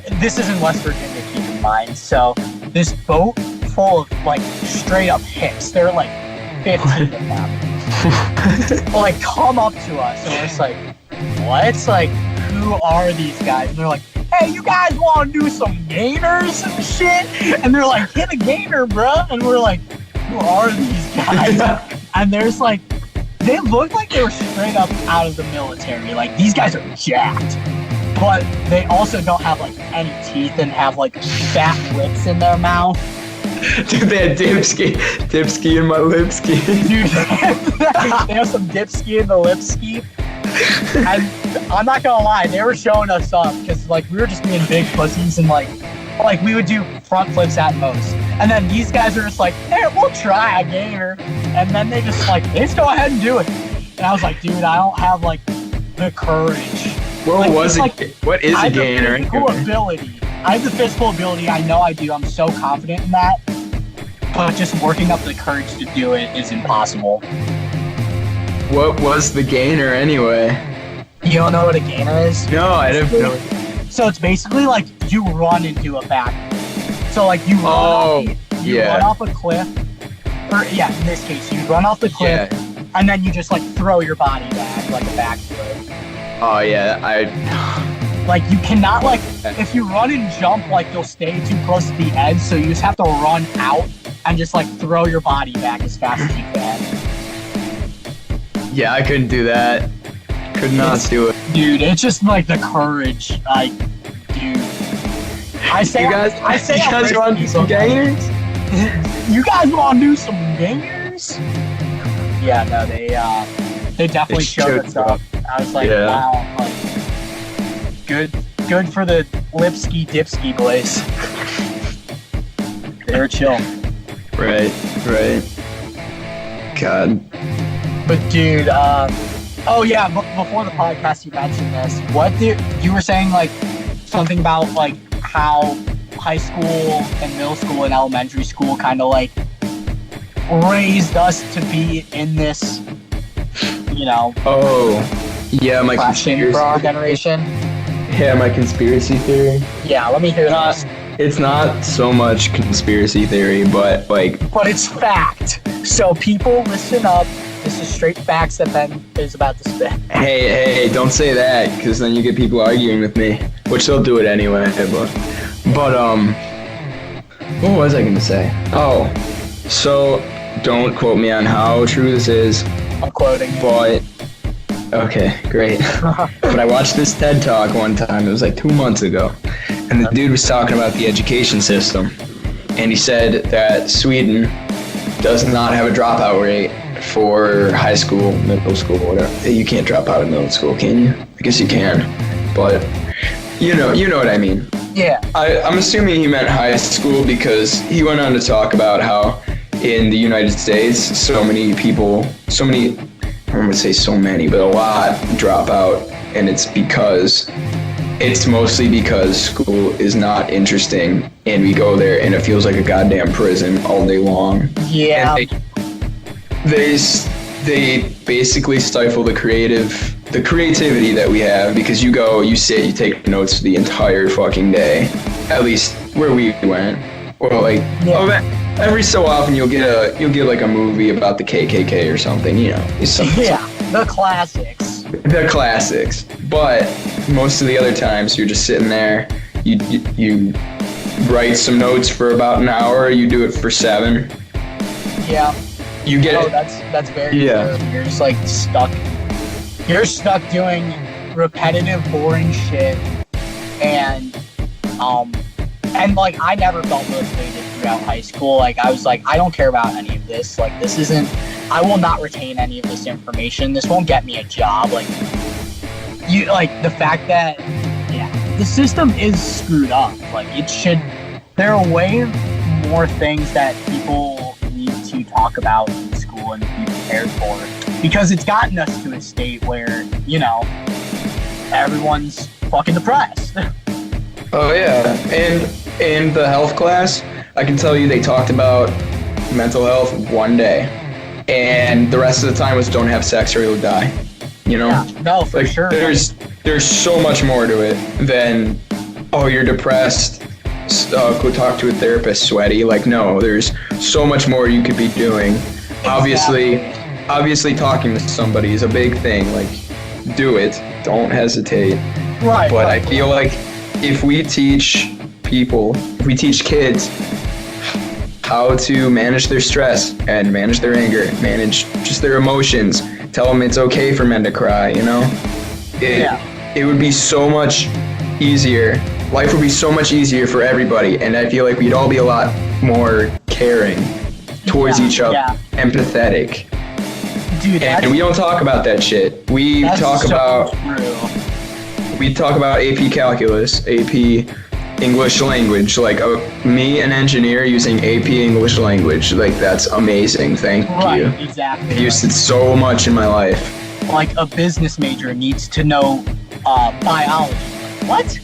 A: West Virginia, keep in mind. So this boat full of like straight up hicks. There are like 15 of them. Like come up to us, and we're just like, what? Like, who are these guys? And they're like, hey, you guys want to do some gainers and shit? And they're like, hit a gainer, bruh. And we're like, who are these guys? And there's like, they look like they were straight up out of the military. Like, these guys are jacked. But they also don't have like any teeth and have like fat lips in their mouth.
B: Dude, they had dipski in my lipski.
A: Dude, they have some dipski in the lipski. And I'm not gonna lie, they were showing us up because like we were just being big pussies and like we would do front flips at most. And then these guys are just like, hey, we'll try a gainer. And then they just go ahead and do it. And I was like, dude, I don't have like the courage.
B: What is a gainer?
A: I have the physical ability. I know I do. I'm so confident in that. But just working up the courage to do it is impossible.
B: What was the gainer anyway?
A: You don't know what a gainer is?
B: No, I don't know.
A: So it's basically like you run into a back. So like you run off a cliff. Or in this case, you run off the cliff and then you just like throw your body back like a backflip.
B: Oh yeah,
A: Like you cannot if you run and jump, like you'll stay too close to the edge, so you just have to run out and just like throw your body back as fast as you can.
B: Yeah, I couldn't do that. Could not do it.
A: Dude, it's just like the courage. Dude. I say
B: you guys want to do some gainers?
A: You guys want to do some gainers? Yeah, no, they definitely showed us up. I was like, wow, like, good for the Lipski Dipski boys. They were chill.
B: Right. God.
A: But dude, before the podcast you mentioned this. You were saying like something about like how high school and middle school and elementary school kind of like raised us to be in this,
B: Oh, yeah, my
A: conspiracy for our generation.
B: Yeah, my conspiracy theory.
A: Yeah, let me hear this.
B: It's not so much conspiracy theory, but
A: it's fact. So people, listen up. This is straight facts that Ben is about to spit.
B: Hey, don't say that, because then you get people arguing with me, which they'll do it anyway. But what was I going to say? Oh, so don't quote me on how true this is.
A: I'm quoting you.
B: But, okay, great. But I watched this TED Talk one time, it was like 2 months ago, and the dude was talking about the education system, and he said that Sweden does not have a dropout rate for high school, middle school, whatever. You can't drop out of middle school, can you? I guess you can, but you know what I mean.
A: Yeah.
B: I'm assuming he meant high school because he went on to talk about how in the United States, so many, I wouldn't say so many, but a lot drop out, and it's mostly because school is not interesting, and we go there and it feels like a goddamn prison all day long.
A: Yeah.
B: And they basically stifle the creativity that we have, because you sit, you take notes the entire fucking day, at least where we went, or every so often you'll get like a movie about the KKK or something,
A: the classics.
B: The classics. But most of the other times you're just sitting there, you write some notes for about an hour, you do it for 7.
A: Yeah.
B: You get it.
A: That's very true. You're just like stuck. You're stuck doing repetitive, boring shit, and like I never felt motivated throughout high school. Like I was like, I don't care about any of this. Like this isn't I will not retain any of this information. This won't get me a job. Like, the fact that, the system is screwed up. Like, there are way more things that people need to talk about in school and be prepared for, because it's gotten us to a state where, everyone's fucking depressed.
B: Oh yeah, and in the health class, I can tell you they talked about mental health one day, and the rest of the time was don't have sex or you'll die.
A: Yeah, no, for sure.
B: There's so much more to it than, oh, you're depressed, go talk to a therapist, sweaty. Like, no, there's so much more you could be doing. Exactly. Obviously talking to somebody is a big thing. Like, do it. Don't hesitate.
A: Right.
B: But I feel like if we teach kids how to manage their stress and manage their anger, manage just their emotions, tell them it's okay for men to cry, it would be so much easier. Life would be so much easier for everybody, and I feel like we'd all be a lot more caring towards each other, empathetic.
A: Dude,
B: and we don't talk about that shit. We talk about AP Calculus, AP English Language, like me, an engineer, using AP English Language. Like, that's amazing. Thank you.
A: Right, exactly.
B: I've used it so much in my life.
A: Like, a business major needs to know biology. What?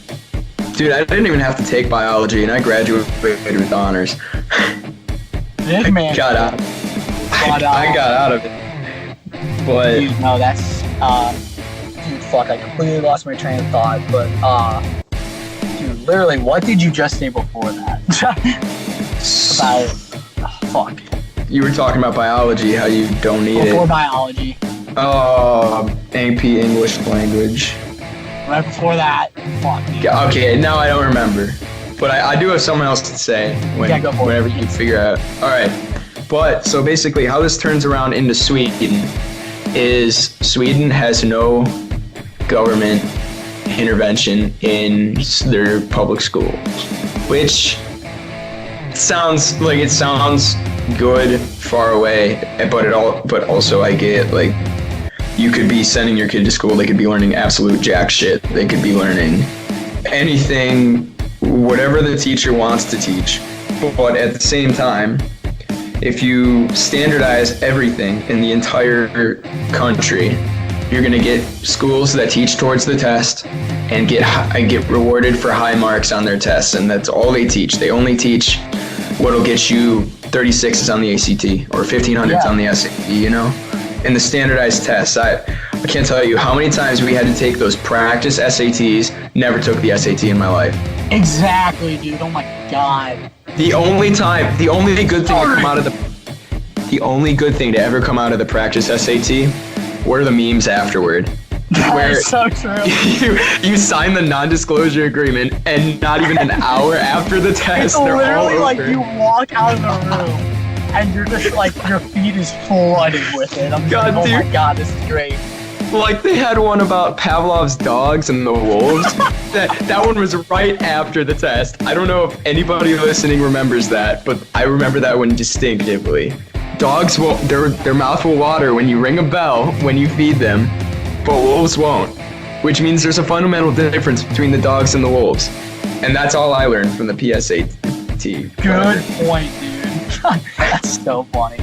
B: Dude, I didn't even have to take biology, and I graduated with honors.
A: This man
B: got out. I got out of it. But
A: dude, no, that's dude, fuck, I completely lost my train of thought. But dude, literally, what did you just say before that? Fuck.
B: You were talking about biology, how you don't need it.
A: Before biology.
B: AP English Language.
A: Right before that, fuck. Dude.
B: Okay, now I don't remember. But I do have something else to say whenever you figure out. All right. But, so basically, how this turns around into Sweden is Sweden has no government intervention in their public schools, which sounds good far away, but also I get, like, you could be sending your kid to school, they could be learning absolute jack shit, they could be learning anything, whatever the teacher wants to teach, but at the same time, if you standardize everything in the entire country, you're going to get schools that teach towards the test and get rewarded for high marks on their tests, and that's all they teach. They only teach what'll get you 36s on the ACT or 1500s on the SAT, in the standardized tests. I can't tell you how many times we had to take those practice SATs, never took the SAT in my life.
A: Exactly, dude. Oh my god.
B: The only good thing to ever come out of the practice SAT were the memes afterward.
A: That is so true.
B: You sign the non-disclosure agreement, and not even an hour after the test, they're all over.
A: Literally, like, you walk out of the room, and you're just like, your feed is flooded with it. I'm just like, oh my god, this is great.
B: Like, they had one about Pavlov's dogs and the wolves. that one was right after the test. I don't know if anybody listening remembers that, but I remember that one distinctively. Dogs will, their mouth will water when you ring a bell when you feed them, but wolves won't. Which means there's a fundamental difference between the dogs and the wolves. And that's all I learned from the PSAT.
A: Good point, dude. That's so funny.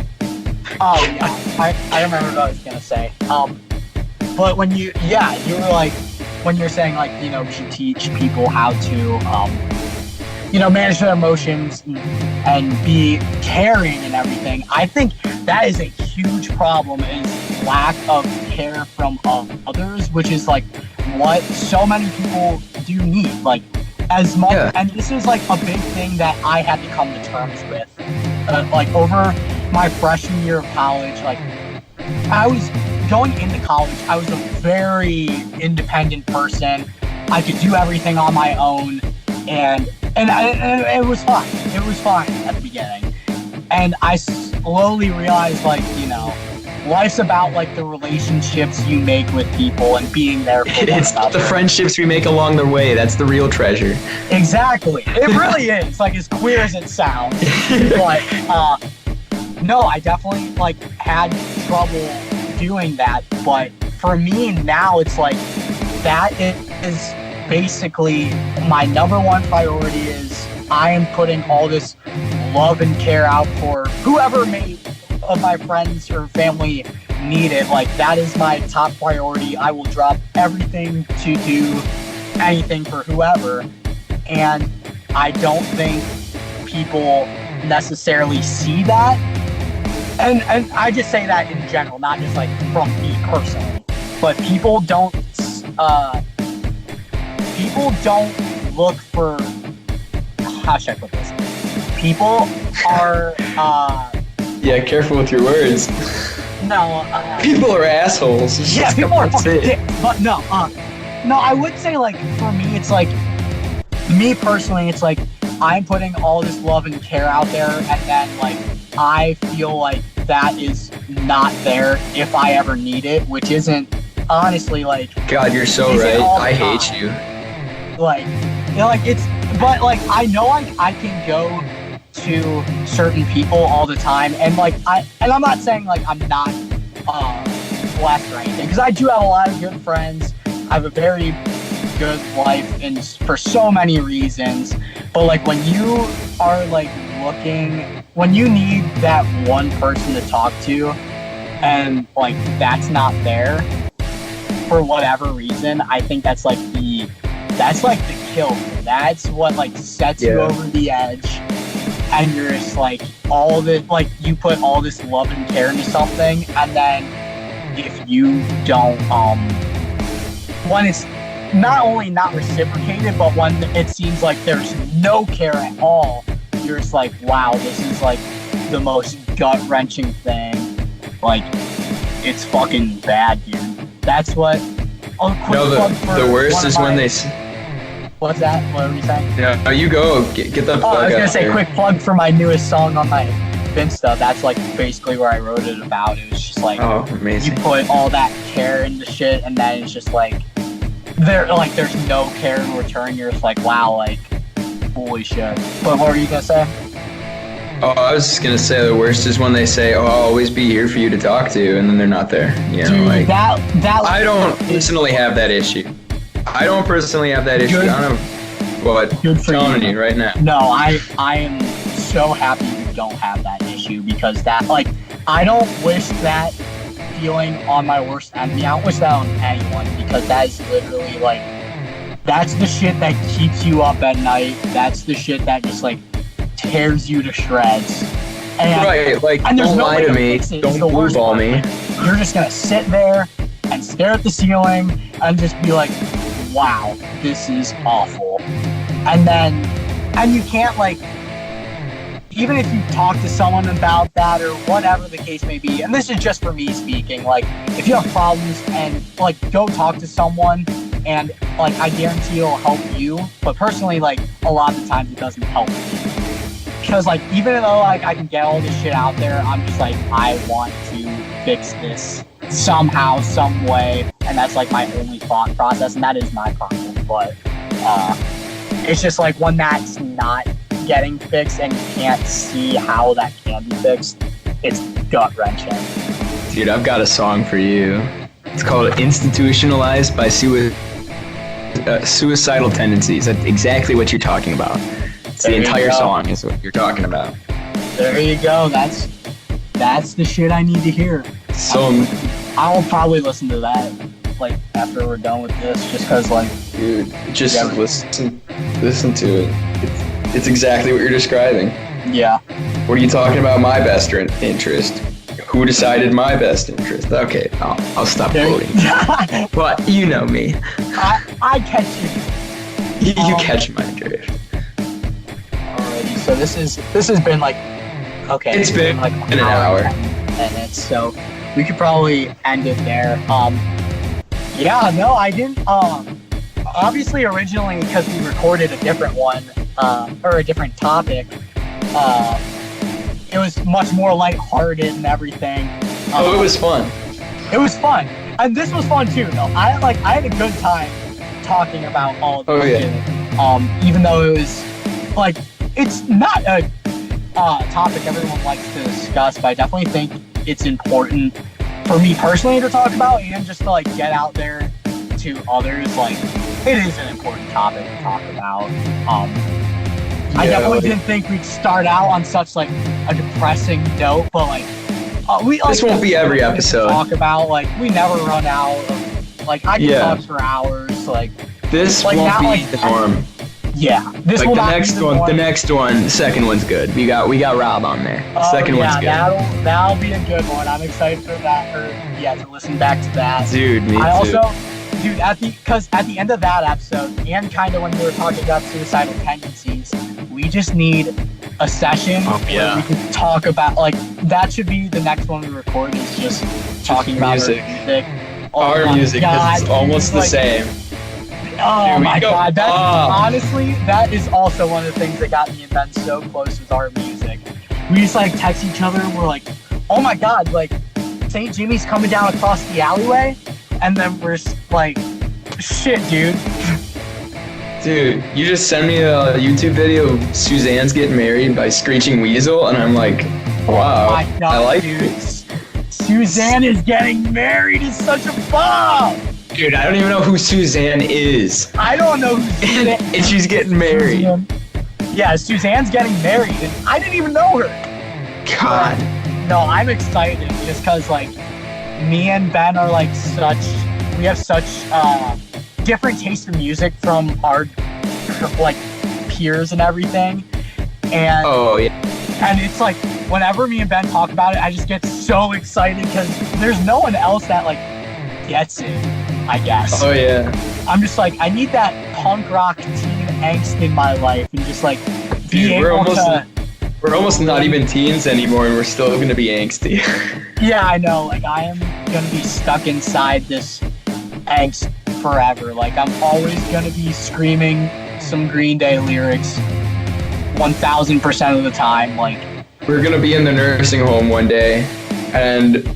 A: Oh yeah, I remember what I was gonna say. But when you were like, when you're saying, like, we should teach people how to, manage their emotions and be caring and everything. I think that is a huge problem, is lack of care from others, which is like what so many people do need. Like, as much, and this is like a big thing that I had to come to terms with. Like, over my freshman year of college, like, I was going into college, I was a very independent person. I could do everything on my own, and it was fine. It was fine at the beginning. And I slowly realized, like, life's about, like, the relationships you make with people and being there for them.
B: It's the friendships we make along the way. That's the real treasure.
A: Exactly. It really is. Like, as queer as it sounds. But, No, I definitely like had trouble doing that, but for me now it's like that is basically my number one priority is I am putting all this love and care out for whoever of my friends or family need it. Like that is my top priority. I will drop everything to do anything for whoever, and I don't think people necessarily see that. And I just say that in general, not just like from me personally, but people don't look for, how should I put this? People are
B: yeah, careful with your words.
A: No.
B: People are assholes.
A: Yeah, people are fucking dicks. But no, I would say like for me, it's like me personally, it's like I'm putting all this love and care out there, and then like I feel like that is not there if I ever need it, which isn't honestly like.
B: God, you're so right. I hate you.
A: Like, you know, like it's, but like I know I can go to certain people all the time, and like I'm not saying like I'm not blessed or anything, because I do have a lot of good friends. I have a very good life, and for so many reasons. But like when you are like when you need that one person to talk to, and like that's not there for whatever reason, I think that's like the kill. That's what like sets you over the edge. And you're just like you put all this love and care into something, and then if you don't when it's not only not reciprocated, but when it seems like there's no care at all, you're just like, wow, this is like the most gut-wrenching thing. Like, it's fucking bad, dude. That's what.
B: The worst is when they.
A: What's that? What were you saying?
B: No, you go. Get the plug.
A: I was gonna say,
B: there.
A: Quick plug for my newest song on my Finsta. That's like basically where I wrote it about. It was just like,
B: oh, amazing.
A: You put all that care into shit, and then it's just like, there's no care in return. You're just like, wow, like, holy shit. But what were you gonna say?
B: Oh, I was just gonna say the worst is when they say, "Oh, I'll always be here for you to talk to," and then they're not there. You know,
A: dude,
B: like
A: that.
B: I don't personally have that issue. I don't personally have that issue.
A: Good.
B: I don't know what I'm telling you right now.
A: No, I am so happy you don't have that issue, because that, like, I don't wish that feeling on my worst enemy. I don't wish that on anyone, because that is literally like, that's the shit that keeps you up at night. That's the shit that just like tears you to shreds. And,
B: right, like,
A: and there's
B: don't
A: no
B: lie to me. Don't blue ball me.
A: You're just gonna sit there and stare at the ceiling and just be like, wow, this is awful. And you can't, like, even if you talk to someone about that or whatever the case may be, and this is just for me speaking, like, if you have problems, and like, go talk to someone, and like, I guarantee it'll help you. But personally, like, a lot of the times it doesn't help me, because like, even though like I can get all this shit out there, I'm just like, I want to fix this somehow, some way, and that's like my only thought process, and that is my problem. But it's just like, when that's not getting fixed and you can't see how that can be fixed, it's gut-wrenching.
B: Dude, I've got a song for you. It's called Institutionalized by Suicidal Tendencies. That's exactly what you're talking about. The entire song is what you're talking about.
A: There you go. That's the shit I need to hear.
B: So
A: I'll probably listen to that like after we're done with this, just because like,
B: dude, just listen to it. It's exactly what you're describing.
A: Yeah.
B: What are you talking about? My best interest. Who decided my best interest? Okay, I'll stop quoting. But you know me.
A: I catch you.
B: You catch my drift.
A: Alrighty, so this has been like, okay.
B: It's been like an hour.
A: 10 minutes, so we could probably end it there. Yeah, no, I didn't. Obviously, originally, because we recorded a different one, or a different topic, it was much more lighthearted and everything.
B: It was fun.
A: It was fun, and this was fun too. Though I had a good time talking about all of this shit. Even though it was like, it's not a topic everyone likes to discuss, but I definitely think it's important for me personally to talk about and just to like get out there to others. Like, it is an important topic to talk about. I definitely didn't think we'd start out on such like a depressing note, but like
B: this won't be every episode.
A: Talk about like we never run out of, like I can talk for hours. Like
B: this like, won't be the norm.
A: Yeah, this
B: like
A: will
B: the
A: not
B: next
A: be the
B: one.
A: norm.
B: The next one, the second one's good. We got Rob on there. The second one's good.
A: That'll be a good one. I'm excited for that. To listen back to that.
B: Dude, me too.
A: Dude, at the end of that episode, and kind of when we were talking about suicidal tendencies, we just need a session where we can talk about, like, that should be the next one we record, is just talking about music.
B: Our music, because it's almost the same.
A: Oh my God, honestly, that is also one of the things that got me and Ben so close with our music. We just like text each other and we're like, oh my God, like St. Jimmy's coming down across the alleyway, and then we're like, shit, dude.
B: Dude, you just sent me a YouTube video of Suzanne's getting married by Screeching Weasel, and I'm like, wow,
A: oh my God,
B: I like
A: dude.
B: this.
A: Suzanne is getting married is such a bomb.
B: Dude, I don't even know who Suzanne is.
A: I don't know who Suzanne is.
B: And she's getting married.
A: Yeah, Suzanne's getting married, and I didn't even know her.
B: God.
A: No, I'm excited just because, like, me and Ben are, like, we have such different taste in music from our, like, peers and everything. And,
B: oh, yeah.
A: And it's, like, whenever me and Ben talk about it, I just get so excited because there's no one else that, like, gets it, I guess.
B: Oh, yeah.
A: I'm just like, I need that punk rock teen angst in my life and just, like, be able to...
B: We're almost not even teens anymore, and we're still going to be angsty.
A: Yeah, I know. Like, I am going to be stuck inside this angst forever. Like, I'm always going to be screaming some Green Day lyrics 1,000% of the time. Like,
B: we're going to be in the nursing home one day, and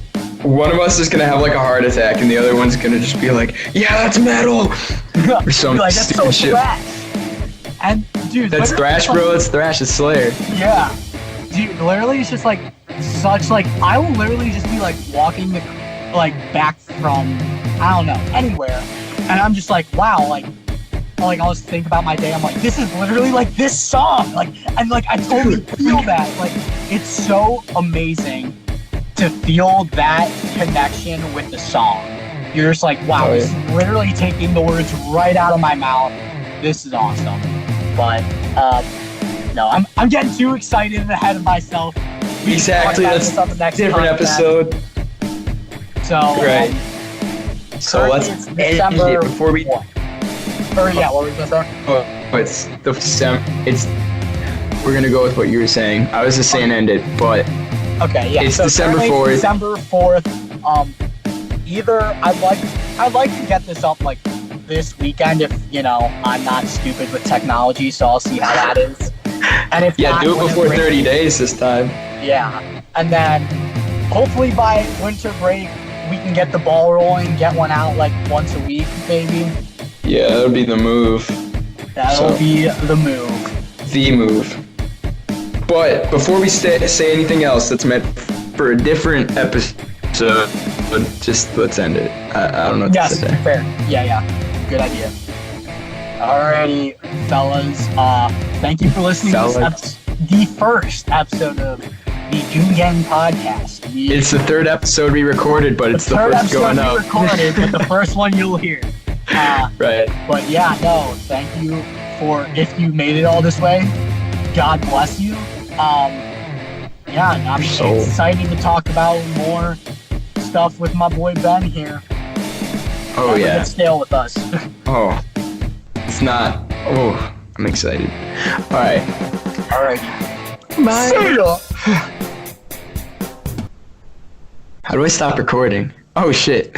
B: one of us is going to have, like, a heart attack, and the other one's going to just be like, yeah, that's metal! Or some
A: like, that's so
B: shit.
A: thrash. And, dude,
B: that's thrash, bro. It's thrash. It's Slayer.
A: Yeah. Dude, literally, it's just, like, such, like, I will literally just be, like, walking, like, back from, I don't know, anywhere. And I'm just like, wow, like, I'll just think about my day. I'm like, this is literally, like, this song. Like, and, like, I totally feel that. Like, it's so amazing to feel that connection with the song. You're just like, wow, this is literally taking the words right out of my mouth. This is awesome. But, no, I'm getting too excited and ahead of myself.
B: Exactly, that's a different episode.
A: So,
B: right. So let's end it before we...
A: What were you gonna say?
B: Oh, it's December. We're gonna go with what you were saying. I was just saying end it, but
A: okay, yeah.
B: It's
A: so
B: December 4th.
A: December 4th. Either I'd like to get this up like this weekend if I'm not stupid with technology, so I'll see how that is. And if not,
B: do it before 30 days this time.
A: Yeah, and then hopefully by winter break we can get the ball rolling, get one out like once a week, maybe.
B: Yeah, that'll be the move.
A: That'll be the move.
B: The move. But before we say anything else that's meant for a different episode, just let's end it. I don't know what to say.
A: Yes, fair. Yeah. Good idea. Alrighty, fellas. Thank you for listening to the first episode of the Goon Podcast.
B: It's the third episode we recorded, but it's the first going up.
A: Recorded, but the first one you'll hear.
B: Right.
A: But yeah, no, thank you for, if you made it all this way, God bless you. Yeah, I'm so excited to talk about more stuff with my boy Ben here.
B: Oh, yeah.
A: Get stale with us.
B: Oh, it's not. Oh, I'm excited. All right.
A: Bye. See ya.
B: How do I stop recording? Oh, shit.